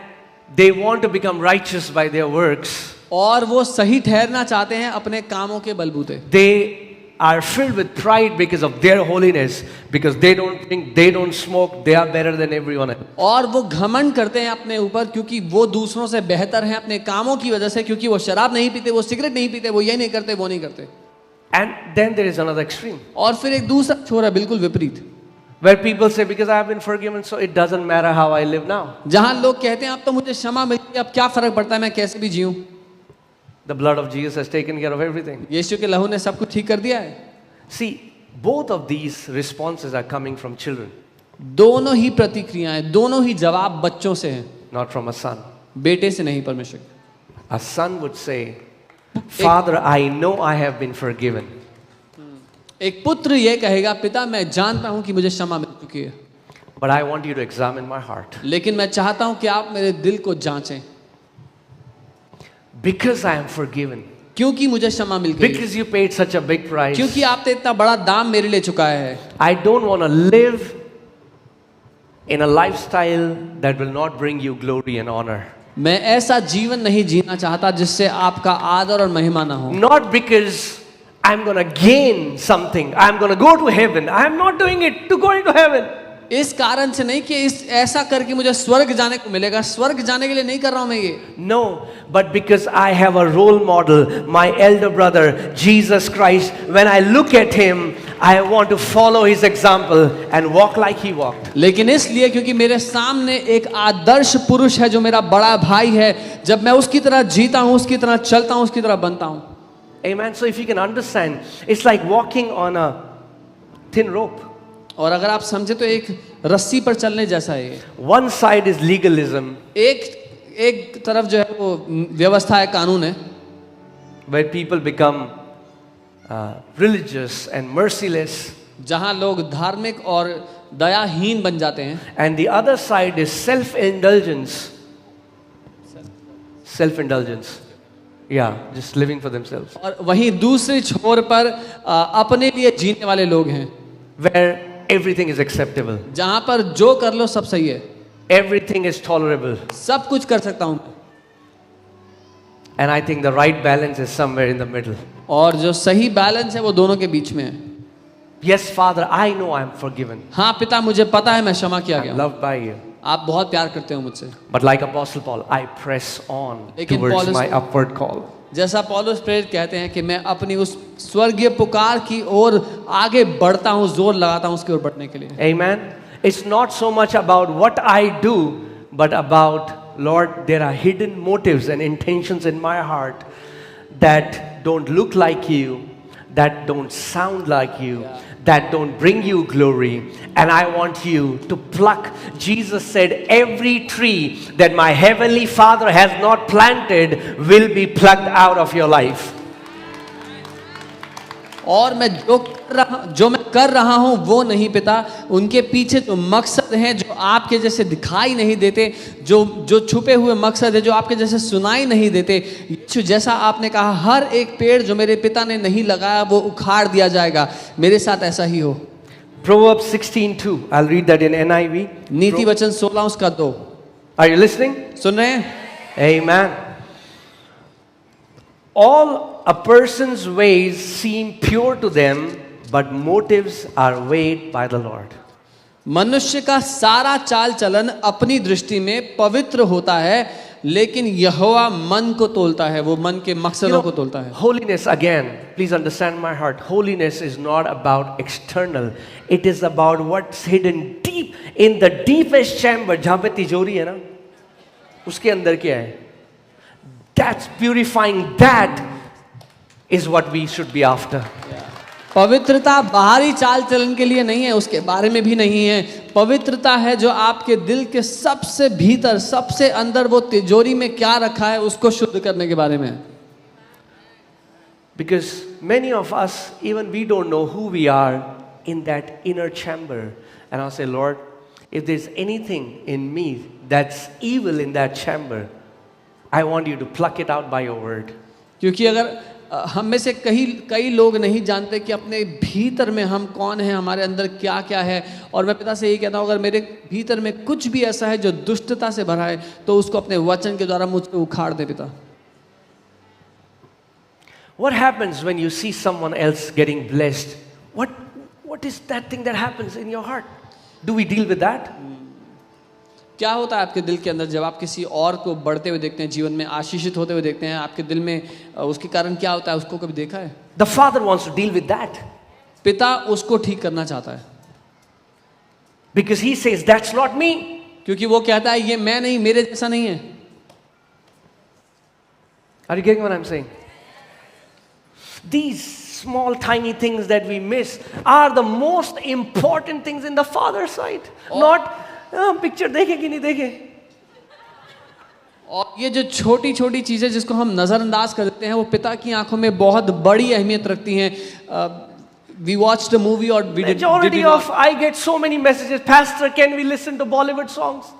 they want to become righteous by their works. और वो सही ठहरना चाहते हैं अपने कामों के बलबूते। They are filled with pride because of their holiness, because they don't think, they don't smoke, they are better than everyone else. और वो घमंड करते हैं अपने ऊपर क्योंकि वो दूसरों से बेहतर हैं अपने कामों की वजह से, क्योंकि वो शराब नहीं पीते, वो सिगरेट नहीं पीते, वो ये नहीं करते, वो नहीं करते। And then there is another extreme. और फिर एक दूसरा छोर है बिल्कुल विपरीत। Where people say, because I have been forgiven, so it doesn't matter how I live now. जहां लोग कहते हैं अब तो मुझे क्षमा मिल गई, अब क्या फर्क पड़ता है मैं कैसे भी जीऊं। The blood of Jesus has taken care of everything. यीशु के लहू ने सब कुछ ठीक कर दिया है। See, both of these responses are coming from children, दोनों ही प्रतिक्रियाएं, दोनों ही जवाब बच्चों से हैं, not from a son. बेटे से नहीं, परमेश्वर के। A son would say, Father, I know I have been forgiven. एक पुत्र ये कहेगा, पिता मैं जानता हूं कि मुझे क्षमा मिल चुकी है, But I want you to examine my heart. लेकिन मैं चाहता हूं कि आप मेरे दिल को जांचें, Because I am forgiven. क्योंकि मुझे क्षमा मिल गई, Because you paid such a big price. क्योंकि आपने इतना बड़ा दाम मेरे लिए चुकाया है। I don't want to live in a lifestyle that will not bring you glory and honor. मैं ऐसा जीवन नहीं जीना चाहता जिससे आपका आदर और महिमा ना हो। Not because I'm going to gain something. I'm going to go to heaven. I'm not doing it to going to heaven. इस कारण से नहीं कि इस ऐसा करके मुझे स्वर्ग जाने को मिलेगा, स्वर्ग जाने के लिए नहीं कर रहा हूं मैं ये। No, but because I have a role model, my elder brother, Jesus Christ. When I look at him, I want to follow his example and walk like he walked. लेकिन इसलिए क्योंकि मेरे सामने एक आदर्श पुरुष है जो मेरा बड़ा भाई है, जब मैं उसकी तरह जीता हूं, उसकी तरह चलता हूं, उसकी तरह बनता हूं। Amen. So if you can understand, it's like walking on a thin rope. और अगर आप समझे तो एक रस्सी पर चलने जैसा है ये। One side is legalism, एक तरफ जो है वो व्यवस्था है, कानून है, where people become religious and merciless. जहां लोग धार्मिक और दयाहीन बन जाते हैं। And the other side is self-indulgence. Self-indulgence. Yeah, just living for themselves. और वहीं दूसरी छोर पर अपने लिए जीने वाले लोग हैं, Where everything is acceptable. जहां पर जो कर लो सब सही है, Everything is tolerable. सब कुछ कर सकता हूं। And I think the right balance is somewhere in the middle. और जो सही बैलेंस है वो दोनों के बीच में है। Yes, Father, I know I am forgiven. हाँ पिता, मुझे पता है मैं क्षमा किया I'm गया, loved by you. आप बहुत प्यार करते हो मुझसे। But like Apostle Paul, I press on लेकिन towards पौलुस- my upward call. जैसा पौलुस प्रेरित कहते हैं कि मैं अपनी उस स्वर्गीय पुकार की ओर आगे बढ़ता हूँ, जोर लगाता हूँ उसकी ओर बढ़ने के लिए। Amen. It's not so much about what I do, but about, Lord, there are hidden motives and intentions in my heart that don't look like you, that don't sound like you, that don't bring you glory. And I want you to pluck. Jesus said, every tree that my heavenly Father has not planted will be plucked out of your life. और मैं जो मैं कर रहा हूं वो नहीं पिता, उनके पीछे जो मकसद हैं जो आपके जैसे दिखाई नहीं देते, जो छुपे हुए मकसद है जो आपके जैसे सुनाई नहीं देते, जैसा आपने कहा हर एक पेड़ जो मेरे पिता ने नहीं लगाया वो उखाड़ दिया जाएगा, मेरे साथ ऐसा ही हो। Proverbs 16:2. I'll read that in NIV. नीति वचन 16 उसका 2। Are you listening? सुन रहे हैं? Amen. All a person's ways seem pure to them, but motives are weighed by the Lord. मनुष्य का सारा चाल चलन अपनी दृष्टि में पवित्र होता है, लेकिन यहोवा मन को तोलता है, वो मन के मकसदों को तोलता है। Holiness, again, please understand my heart. Holiness is not about external. It is about what's hidden deep in the deepest chamber. जहाँ पे तिजोरी है ना, उसके अंदर क्या है? That's purifying. That is what we should be after. पवित्रता बाहरी चाल चलन के लिए नहीं है, उसके बारे में भी नहीं है। पवित्रता है जो आपके दिल के सबसे भीतर, सबसे अंदर वो तिजोरी में क्या रखा है उसको शुद्ध करने के बारे में है। Because many of us, even we don't know who we are in that inner chamber. And I'll say, Lord, if there's anything in me that's evil in that chamber, I want you to pluck it out by your word. क्योंकि अगर हम में से कई लोग नहीं जानते कि अपने भीतर में हम कौन हैं, हमारे अंदर क्या क्या है, और मैं पिता से यही कहता हूँ अगर मेरे भीतर में कुछ भी ऐसा है जो दुष्टता से भरा है तो उसको अपने वचन के द्वारा मुझसे उखाड़ दे पिता। What happens when you see someone else getting blessed? What is that thing that happens in your heart? Do we deal with that? क्या होता है आपके दिल के अंदर जब आप किसी और को बढ़ते हुए देखते हैं, जीवन में आशीषित होते हुए देखते हैं, आपके दिल में उसके कारण क्या होता है, उसको कभी देखा है? The Father wants to deal with that. पिता उसको ठीक करना चाहता है। Because he says, that's not me. क्योंकि वो कहता है ये मैं नहीं, मेरे जैसा नहीं है. Are you getting what I'm saying? These small tiny things that we miss are the most important things in the Father's sight. Not picture देखे कि नहीं देखे. और ये जो छोटी छोटी चीजें जिसको हम नजरअंदाज कर देते हैं वो पिता की आंखों में बहुत बड़ी अहमियत रखती हैं. We watched a movie or we did Majority not. of I get so many messages, Pastor, can we listen to Bollywood songs?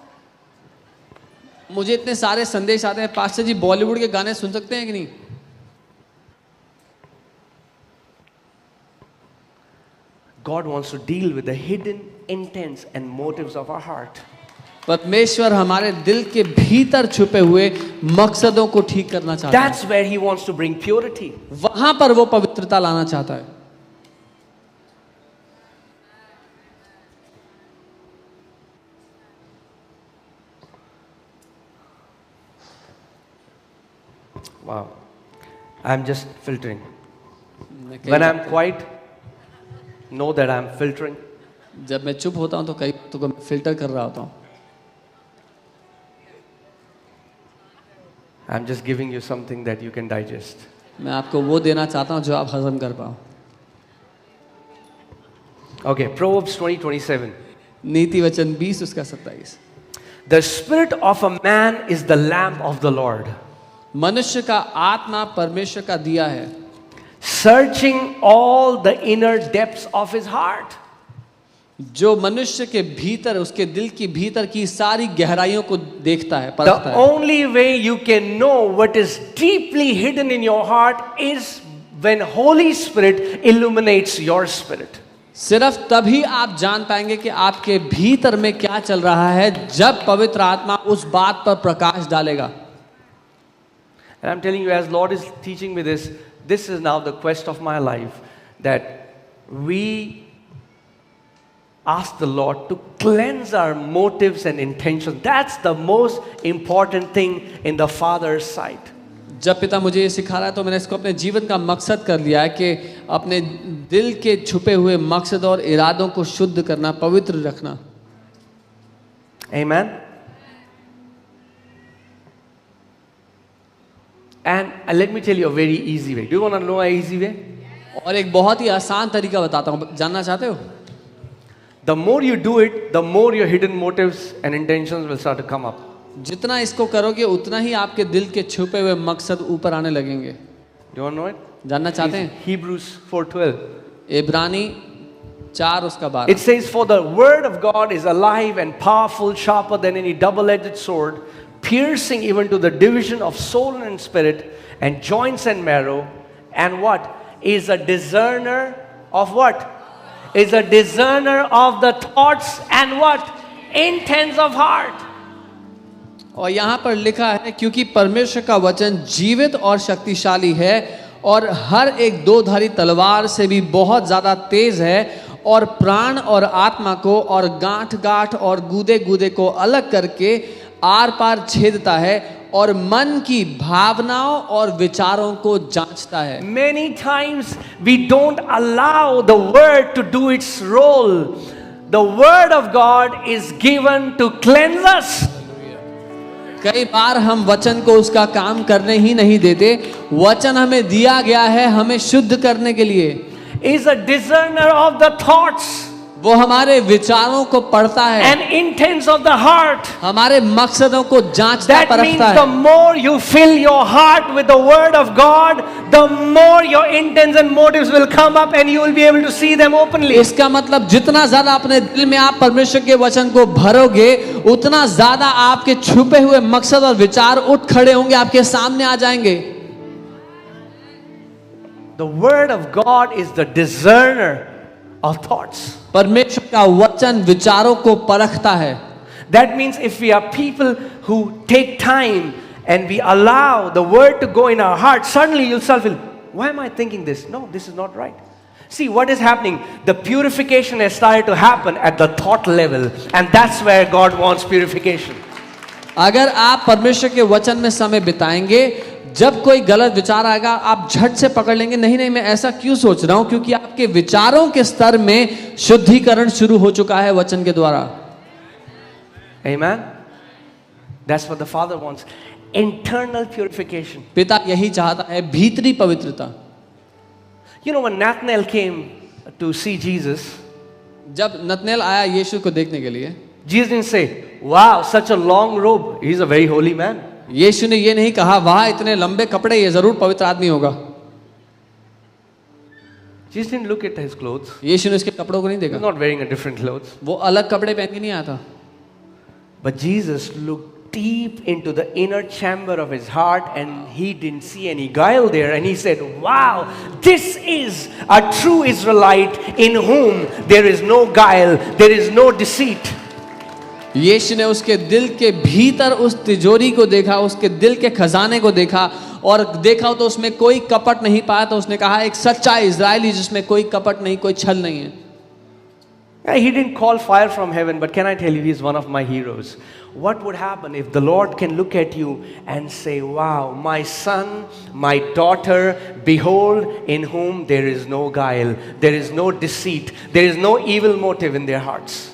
मुझे इतने सारे संदेश आते हैं, पास्टर जी बॉलीवुड के गाने सुन सकते हैं कि नहीं? God wants to deal with the hidden intents and motives of our heart. परमेश्वर हमारे दिल के भीतर छुपे हुए मकसदों को ठीक करना चाहता है. That's where he wants to bring purity. वहां पर वो पवित्रता लाना चाहता है. Wow. I'm just filtering. When I'm quiet, know that I'm filtering. जब मैं चुप होता हूं तो कई तो मैं फिल्टर कर रहा होता हूं. I'm just giving you something that you can digest. मैं आपको वो देना चाहता हूं जो आप हजम कर पाओ. Okay, Proverbs 20:27. नीति वचन 20 उसका 27. The spirit of a man is the lamp of the Lord, मनुष्य का आत्मा परमेश्वर का दिया है, searching all the inner depths of his heart. जो मनुष्य के भीतर उसके दिल की भीतर की सारी गहराइयों को देखता है, The परखता है. only way you can know what is deeply hidden in your heart is when Holy Spirit illuminates your spirit. सिर्फ तभी आप जान पाएंगे कि आपके भीतर में क्या चल रहा है जब पवित्र आत्मा उस बात पर प्रकाश डालेगा. And I'm telling you, as Lord is teaching me this, this is now the quest of my life, that we ask the Lord to cleanse our motives and intentions. That's the most important thing in the Father's sight. जब पिता मुझे ये सिखा रहा है तो मैंने इसको अपने जीवन का मकसद कर लिया है कि अपने दिल के छुपे हुए मकसद और इरादों को शुद्ध करना, पवित्र रखना. Amen. And let me tell you a very easy way. Do you want to know an easy way? और एक बहुत ही आसान तरीका बताता हूँ, जानना चाहते हो? The more you do it, the more your hidden motives and intentions will start to come up. जितना इसको करोगे उतना ही आपके दिल के छुपे हुए मकसद ऊपर आने लगेंगे. Do you want to know it? जानना चाहते हैं? Hebrews 4:12. इब्रानी 4 उसका 12. It says, "For the word of God is alive and powerful, sharper than any double-edged sword, piercing even to the division of soul and spirit, and joints and marrow, and what? Is a discerner of what? Is a discerner of the thoughts and what? Intents of heart." और यहाँ पर लिखा है क्योंकि परमेश्वर का वचन जीवित और शक्तिशाली है और हर एक दो धारी तलवार से भी बहुत ज्यादा तेज है और प्राण और आत्मा को और गांठ गांठ और गूदे गूदे को अलग करके आर पार छेदता है और मन की भावनाओं और विचारों को जांचता है. Many times we don't allow the word to do its role. The word of God is given to cleanse us. कई बार हम वचन को उसका काम करने ही नहीं देते. वचन हमें दिया गया है हमें शुद्ध करने के लिए. Is a discerner of the thoughts वो हमारे विचारों को पढ़ता है, and intents of the heart. हमारे मकसदों को जांचता That means परखता the है. more you fill your heart with the word of God, the more your intents and motives will come up and you will be able to see them openly. इसका मतलब जितना ज्यादा अपने दिल में आप परमेश्वर के वचन को भरोगे उतना ज्यादा आपके छुपे हुए मकसद और विचार उठ खड़े होंगे, आपके सामने आ जाएंगे. The word of God is the discerner of thoughts. परमेश्वर का वचन विचारों को परखता है. That means if we are people who take time and we allow the word to go in our heart, suddenly you'll feel, why am I thinking this? No, this is not right. See what is happening? The purification has started to happen at the thought level, and that's where God wants purification. अगर आप परमेश्वर के वचन में समय बिताएंगे, जब कोई गलत विचार आएगा आप झट से पकड़ लेंगे, नहीं नहीं मैं ऐसा क्यों सोच रहा हूं, क्योंकि आपके विचारों के स्तर में शुद्धिकरण शुरू हो चुका है वचन के द्वारा। Amen? That's what the Father wants. Internal purification. पिता यही चाहता है, भीतरी पवित्रता। You know, when Nathanael came to see Jesus, जब नतनेल आया यीशु को देखने के लिए, Jesus didn't say, wow, such a long robe. He's a very holy man. यीशु ने ये नहीं कहा वाह इतने लंबे कपड़े, ये जरूर पवित्र आदमी होगा। Jesus didn't look at his clothes. यीशु ने उसके कपड़ों को नहीं He was देखा, not wearing a different clothes. वो अलग कपड़े पहन के नहीं आया था। But Jesus looked deep into the inner chamber of his heart and he didn't see any guile there. And he said, wow, this is a true Israelite in whom there is no guile, there is no deceit. यीशु ने उसके दिल के भीतर उस तिजोरी को देखा, उसके दिल के खजाने को देखा और देखा तो उसमें कोई कपट नहीं पाया, तो उसने कहा एक सच्चा इजरायली जिसमें कोई कपट नहीं, कोई छल नहीं है। He didn't call fire from heaven, but can I tell you, he's one of my heroes. What would happen if the Lord can look at you and say, wow, my son, my daughter, behold, in whom there is no guile, there is no deceit, there is no evil motive in their hearts.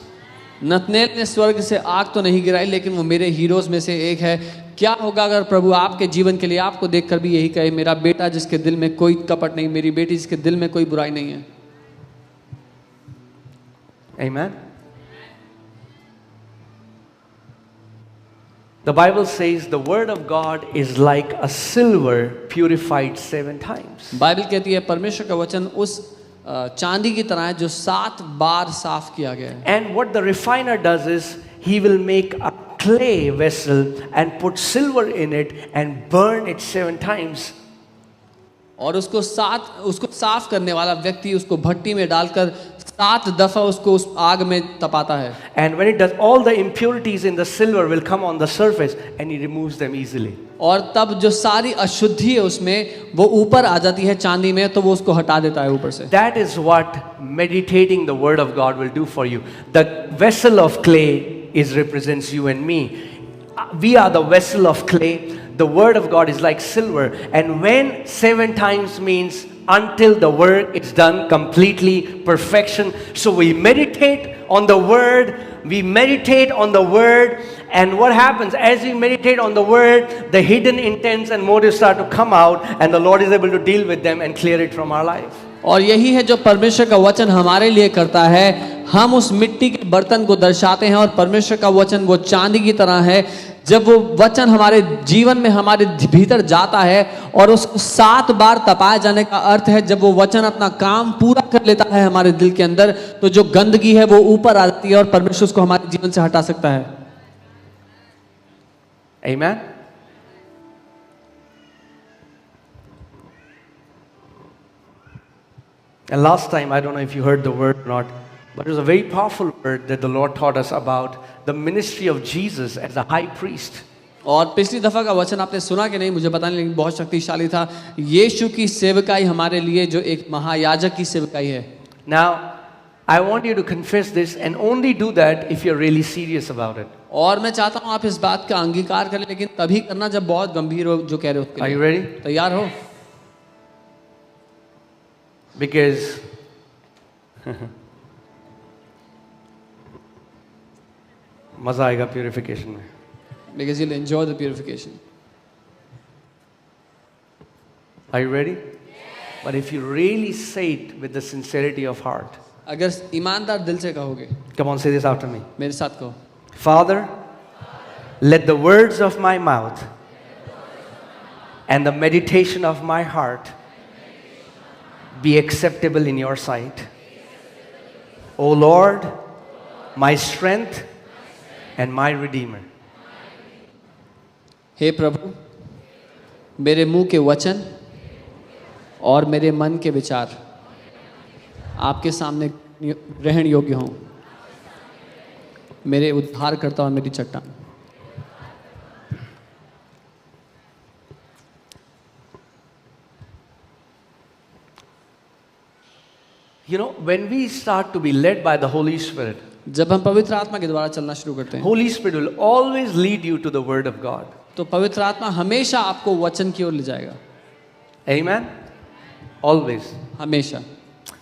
Nethanel ने स्वर्ग से आग तो नहीं गिराई, लेकिन वो मेरे हीरोज में से एक है। क्या होगा अगर प्रभु आपके जीवन के लिए आपको देखकर भी यही कहे, मेरा बेटा जिसके दिल में कोई कपट नहीं, मेरी बेटी जिसके दिल में कोई बुराई नहीं है। Amen. The Bible says the word of God is like a silver purified 7 times. Bible कहती है परमेश्वर का वचन उस चांदी की तरह है जो 7 बार साफ किया गया है। And what the refiner does is he will make a clay vessel and put silver in it and burn it 7 times. और उसको साफ करने वाला व्यक्ति उसको भट्टी में डालकर 7 दफा उसको उस आग में तपाता है। And when it does, all the impurities in the silver will come on the surface and he removes them easily. और तब जो सारी अशुद्धि है उसमें वो ऊपर आ जाती है चांदी में, तो वो उसको हटा देता है ऊपर से। That is what meditating the word of God will do for you. The vessel of clay represents you and me. We are the vessel of clay. The word of God is like silver, and when 7 times means until the work is done completely, perfection. So we meditate on the word, and what happens as we meditate on the word, the hidden intents and motives start to come out, and the Lord is able to deal with them and clear it from our life. और यही है जो परमेश्वर का वचन हमारे लिए करता है। हम उस मिट्टी के बर्तन को दर्शाते हैं और परमेश्वर का वचन वो चांदी की तरह है। जब वो वचन हमारे जीवन में हमारे भीतर जाता है और उसको 7 बार तपाए जाने का अर्थ है जब वो वचन अपना काम पूरा कर लेता है हमारे दिल के अंदर, तो जो गंदगी है वो ऊपर आ जाती है और परमेश्वर उसको हमारे जीवन से हटा सकता है। Amen. And last time, I don't know if you heard the word or not, but it was a very powerful word that the Lord taught us about the ministry of Jesus as a high priest. और पिछली दफा का वचन आपने सुना कि नहीं मुझे पता नहीं, लेकिन बहुत शक्तिशाली था। यीशु की सेवकाई हमारे लिए जो एक महायाजक की सेवकाई है। Now, I want you to confess this and only do that if you're really serious about it. और मैं चाहता हूं आप इस बात का अंगीकार करें, लेकिन तभी करना जब बहुत गंभीर हो जो कह रहे हो। Are you ready? तैयार हो? Because मजा आएगा purification में. Because you'll enjoy the purification. Are you ready? But if you really say it with the sincerity of heart, अगर ईमानदार दिल से कहोगे, come on, say this after me. मेरे साथ कहो। Father, let the words of my mouth and the meditation of my heart be acceptable in your sight. O Lord, my strength and my redeemer. हे प्रभु, मेरे मुंह के वचन और मेरे मन के विचार आपके सामने ग्रहण योग्य हों, मेरे उद्धारकर्ता और मेरी चट्टान। You know, when we start to be led by the Holy Spirit, जब हम पवित्र आत्मा के द्वारा चलना शुरू करते हैं, Holy Spirit will always lead you to the Word of God. तो पवित्र आत्मा हमेशा आपको वचन की ओर ले जाएगा, Amen? Always. हमेशा।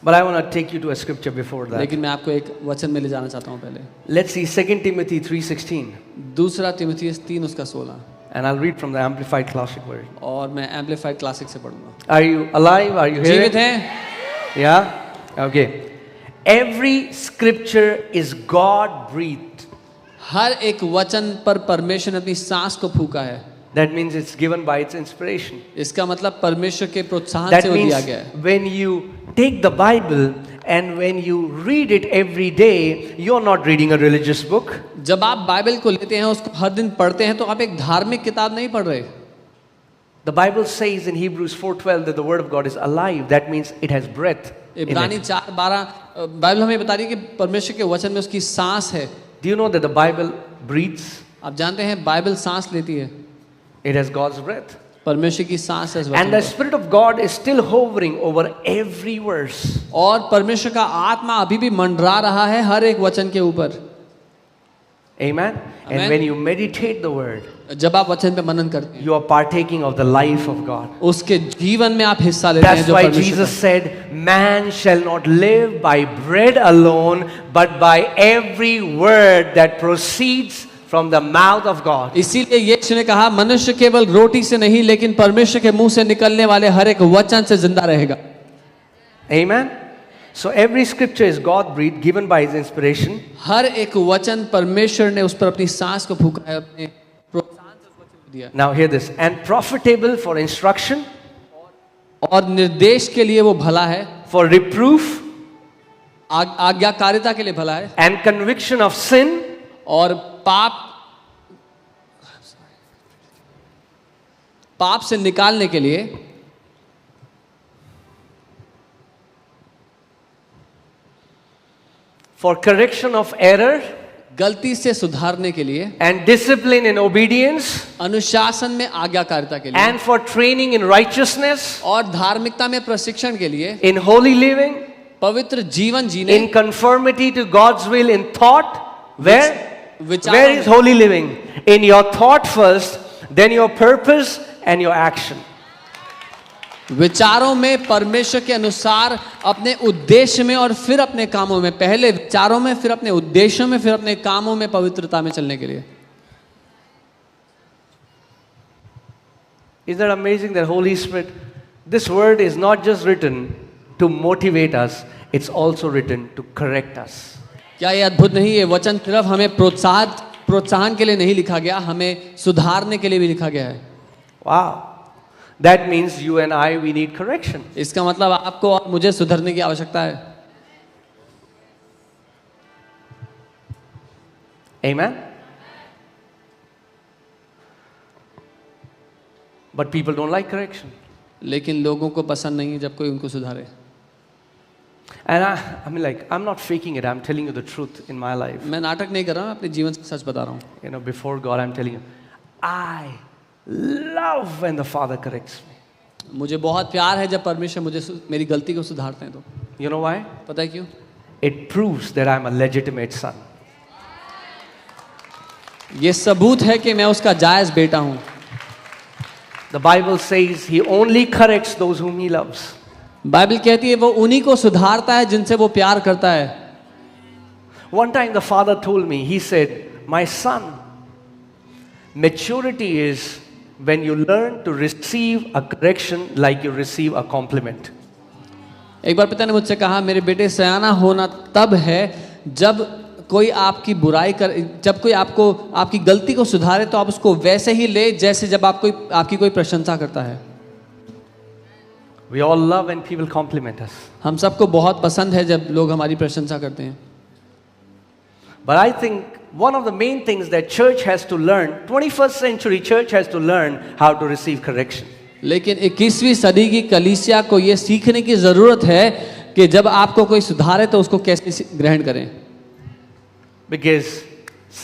But I want to take you to a scripture before that. लेकिन मैं आपको एक वचन में ले जाना चाहता हूँ पहले। Let's see 2 Timothy 3:16. दूसरा तिमुथियुस 3:16, And I'll read from the Amplified Classic Version. और मैं एम्पलीफाइड क्लासिक से पढ़ूंगा। Are you alive? Are you here? जीवित हैं? Yeah? Okay. Every scripture is God breathed. हर एक वचन पर परमेश्वर ने अपनी सांस को फूका है। That means it's given by its inspiration. इसका मतलब परमेश्वर के प्रोत्साहन That से वो means दिया गया है। when you take the Bible and when you read it every day, you're not reading a religious book. जब आप बाइबल को लेते हैं, उसको हर दिन पढ़ते हैं, तो आप एक धार्मिक किताब नहीं पढ़ रहे। The Bible says in Hebrews 4:12 that the word of God is alive. That means it has breath. in इब्रानी it. 4:12 बाइबल हमें बता रही है कि परमेश्वर के वचन में उसकी सांस है। Do you know that the Bible breathes? आप जानते हैं बाइबल सांस लेती है, It has God's breath. परमेश्वर की सांस है इस And वचन the पर। Spirit of God is still hovering over every verse. और परमेश्वर का आत्मा अभी भी मंडरा रहा है हर एक वचन के ऊपर। Amen? Amen. And when you meditate the word, जब आप वचन पे मनन करते हैं, you are partaking of the life of God. उसके जीवन में आप हिस्सा लेते हैं That's जो why परमेश्वर Jesus का। said, man shall not live by bread alone, but by every word that proceeds from the mouth of God. इसीलिए यीशु ने कहा, मनुष्य केवल रोटी से नहीं लेकिन परमेश्वर के मुंह से निकलने वाले हर एक वचन से जिंदा रहेगा। Amen? So every scripture is God breathed, given by His inspiration. हर एक वचन परमेश्वर ने उस पर अपनी सांस को फूका है, अपने प्रोत्साहन से उस वचन को दिया। Now hear this. And profitable for instruction, और निर्देश के लिए वो भला है, for reproof, आज्ञाकारिता के लिए भला है, and conviction of sin, और पाप से निकालने के लिए, for correction of error, गलती से सुधारने के लिए, and discipline in obedience, अनुशासन में आज्ञाकारिता के लिए, and for training in righteousness, और धार्मिकता में प्रशिक्षण के लिए, in holy living, पवित्र जीवन जीने, in conformity to God's will in thought. विचारों Where is में- holy living? In your thought first, then your purpose and your action. विचारों में परमेश्वर के अनुसार, अपने उद्देश्य में और फिर अपने कामों में। पहले विचारों में, फिर अपने उद्देश्यों में, फिर अपने कामों में पवित्रता में चलने के लिए। Isn't that amazing that Holy Spirit, this word is not just written to motivate us, it's also written to correct us. क्या ये अद्भुत नहीं? ये वचन सिर्फ हमें प्रोत्साहन के लिए नहीं लिखा गया, हमें सुधारने के लिए भी लिखा गया है। Wow. That means you and I, we need correction. इसका मतलब आपको और मुझे सुधरने की आवश्यकता है। Amen? But people don't like correction. लेकिन लोगों को पसंद नहीं है जब कोई उनको सुधारे। And I mean, like, I'm not faking it. I'm telling you the truth in my life. मैं नाटक नहीं कर रहा हूँ, अपने जीवन से सच बता रहा हूँ। You know, before God, I'm telling you, I love when the Father corrects me. मुझे बहुत प्यार है जब परमेश्वर मेरी गलती को सुधारते हैं। तो You know why? पता है क्यों? It proves that I'm a legitimate son. ये सबूत है कि मैं उसका जायज बेटा हूँ। The Bible says He only corrects those whom He loves. Bible कहती है वो उन्हीं को सुधारता है जिनसे वो प्यार करता है। One time the Father told me, He said, my son, maturity is when you learn to receive a correction like you receive a compliment. एक बार पिता ने मुझसे कहा, मेरे बेटे, सयाना होना तब है जब कोई आपकी बुराई कर, जब कोई आपको आपकी गलती को सुधारे तो आप उसको वैसे ही ले जैसे जब आपकी कोई प्रशंसा करता है। We all love when people compliment us. हम सबको बहुत पसंद है जब लोग हमारी प्रशंसा करते हैं। But I think one of the main things that church has to learn, 21st century church has to learn how to receive correction. लेकिन 21वीं सदी की कलीसिया को ये सीखने की जरूरत है कि जब आपको कोई सुधारे तो उसको कैसे ग्रहण करें। Because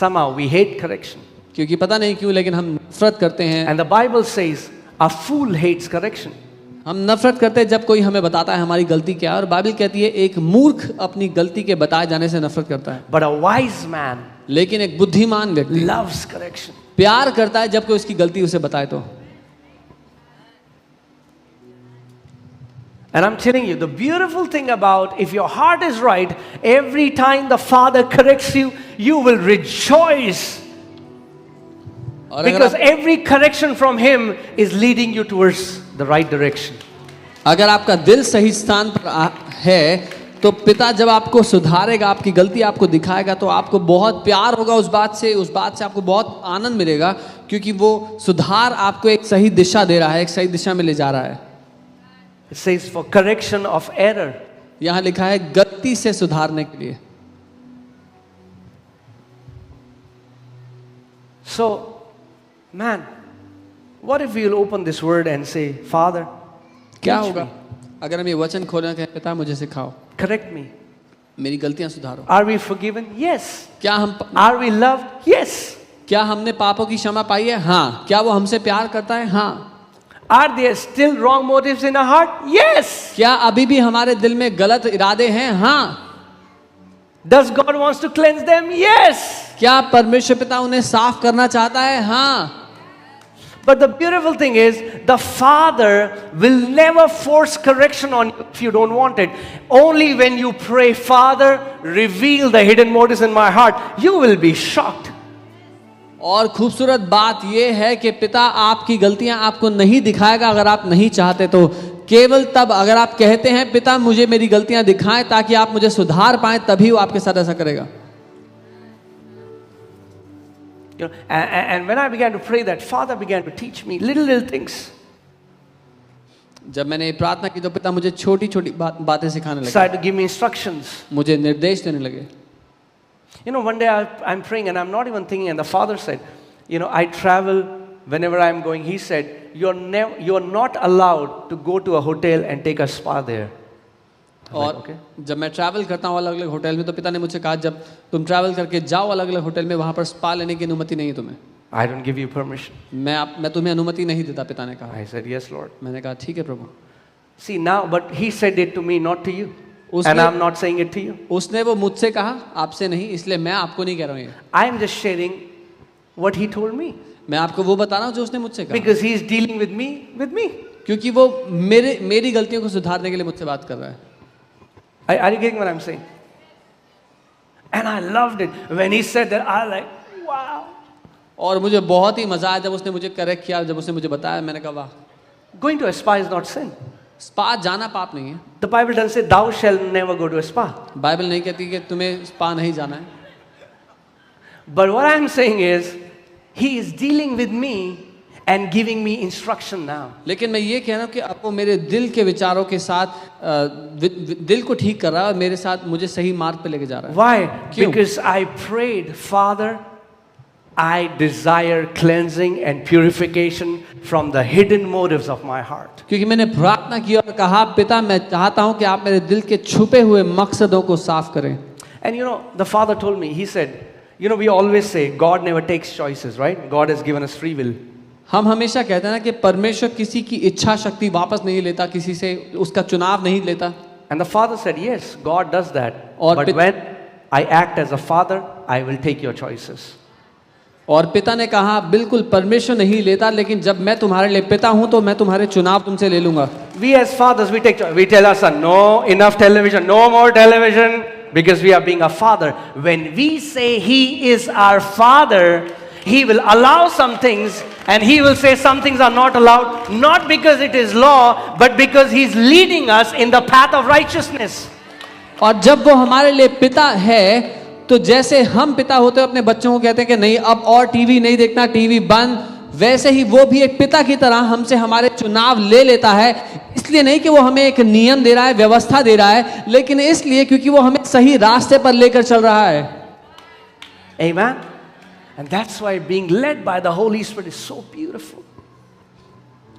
somehow we hate correction. क्योंकि पता नहीं क्यों लेकिन हम नफरत करते हैं। And the Bible says a fool hates correction. हम नफरत करते हैं जब कोई हमें बताता है हमारी गलती क्या है, और बाइबल कहती है एक मूर्ख अपनी गलती के बताए जाने से नफरत करता है, But a wise man लेकिन एक बुद्धिमान व्यक्ति loves correction. प्यार करता है जब कोई उसकी गलती उसे बताए तो। And I'm telling you, the beautiful thing about if your heart is right, every time the Father corrects you, you will rejoice. और अगर Because every correction from Him is leading you towards the right direction. अगर आपका दिल सही स्थान पर है तो पिता जब आपको सुधारेगा, आपकी गलती आपको दिखाएगा, तो आपको बहुत प्यार होगा उस बात से आपको बहुत आनंद मिलेगा, क्योंकि वो सुधार आपको एक सही दिशा दे रहा है, एक सही दिशा में ले जा रहा है। It says for correction of error. यहाँ लिखा है गलती से सुधारने के लिए। So, man, what if we'll open this word and say, Father, क्या teach होगा me, अगर हम ये वचन खोलें कहें पिता मुझे सिखाओ, correct me. मेरी गलतियां सुधारो। Are we forgiven? Yes. क्या हम Are we loved? Yes. क्या हमने पापों की क्षमा पाई है? हाँ। क्या वो हमसे प्यार करता है? हाँ। Are there still wrong motives in our heart? Yes. क्या अभी भी हमारे दिल में गलत इरादे हैं? हाँ। Does God wants to cleanse them? Yes. क्या परमेश्वर पिता उन्हें साफ करना चाहता है? हाँ। But the beautiful thing is, the Father will never force correction on you if you don't want it. Only when you pray, Father, reveal the hidden motives in my heart, you will be shocked. और खूबसूरत बात यह है कि पिता आपकी गलतियां आपको नहीं दिखाएगा अगर आप नहीं चाहते तो। केवल तब अगर आप कहते हैं पिता मुझे मेरी गलतियां दिखाएं ताकि आप मुझे सुधार पाएं, तभी वो आपके साथ ऐसा करेगा। You know, and when I began to pray that, Father began to teach me little things. जब मैंने प्रार्थना की तो पिता मुझे छोटी छोटी बातें सिखाने लगे, Started to give me instructions. मुझे निर्देश देने लगे। You know, one day I'm praying and I'm not even thinking, and the Father said, you know, I travel whenever I'm going. He said, you're not allowed to go to a hotel and take a spa there. और okay. जब मैं travel करता हूँ अलग अलग hotel में, तो पिता ने मुझसे कहा जब तुम ट्रैवल करके जाओ अलग अलग होटल में, वहां पर स्पा लेने की अनुमति नहीं है तुम्हें। I don't give you permission. मैं तुम्हें अनुमति नहीं देता, पिता ने कहा। I said, yes, Lord. मैंने कहा ठीक है प्रभु। See now, but He said it to me, not to you. And I'm not saying it to you. उसने वो मुझसे कहा, आपसे नहीं, इसलिए मैं आपको नहीं कह रहा हूँ ये। I'm just sharing what He told me. मैं आपको वो बता रहा हूँ जो उसने मुझसे कहा। Because He is dealing with me. क्योंकि वो मेरी गलतियों को सुधारने के लिए मुझसे बात कर रहा है। Are you getting what I'm saying? And I loved it. When He said that, I like, wow. और मुझे बहुत ही मजा आया जब उसने मुझे करेक्ट किया, जब उसने मुझे बताया, मैंने कहा वाह। Going to a spa is not sin. Spa जाना पाप नहीं है। The Bible doesn't say, thou shalt never go to a spa. Bible नहीं कहती कि तुम्हें स्पा नहीं जाना है। But what I'm saying is, He is dealing with me and giving me instruction now. लेकिन मैं ये कह रहा हूँ कि अब वो मेरे दिल के विचारों के साथ दिल को ठीक कर रहा है और मेरे साथ मुझे सही मार्ग पे लेके जा रहा है। Why? क्यों? Because I prayed, Father, I desire cleansing and purification from the hidden motives of my heart. क्योंकि मैंने प्रार्थना की और कहा पिता मैं चाहता हूँ कि आप मेरे दिल के छुपे हुए मकसदों को साफ करें। And you know, the Father told me, He said, you know, we always say God never takes choices, right? God has given us free will. हम हमेशा कहते हैं ना कि परमेश्वर किसी की इच्छा शक्ति वापस नहीं लेता, किसी से उसका चुनाव नहीं लेता। And the Father said, yes, God does that. और But when I act as a father, I will take your choices. और पिता ने कहा बिल्कुल परमेश्वर नहीं लेता, लेकिन जब मैं तुम्हारे लिए पिता हूं तो मैं तुम्हारे चुनाव तुमसे ले लूंगा। We as fathers, we tell our son, no, enough television, no more television, because we are being a father. When we say He is our Father, He will allow some things and He will say some things are not allowed, not because it is law, but because He's leading us in the path of righteousness. और जब वो हमारे लिए पिता है तो जैसे हम पिता होते हैं अपने बच्चों को कहते हैं कि नहीं अब और टीवी नहीं देखना, टीवी बंद, वैसे ही वो भी एक पिता की तरह हमसे हमारे चुनाव ले लेता है। इसलिए नहीं कि वो हमें एक नियम दे रहा है, व्यवस्था दे रहा है, लेकिन इसलिए क्योंकि वो हमें सही रास्ते पर लेकर चल रहा है। Amen. And that's why being led by the Holy Spirit is so beautiful.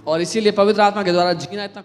और इसीलिए पवित्र आत्मा के द्वारा जीना इतना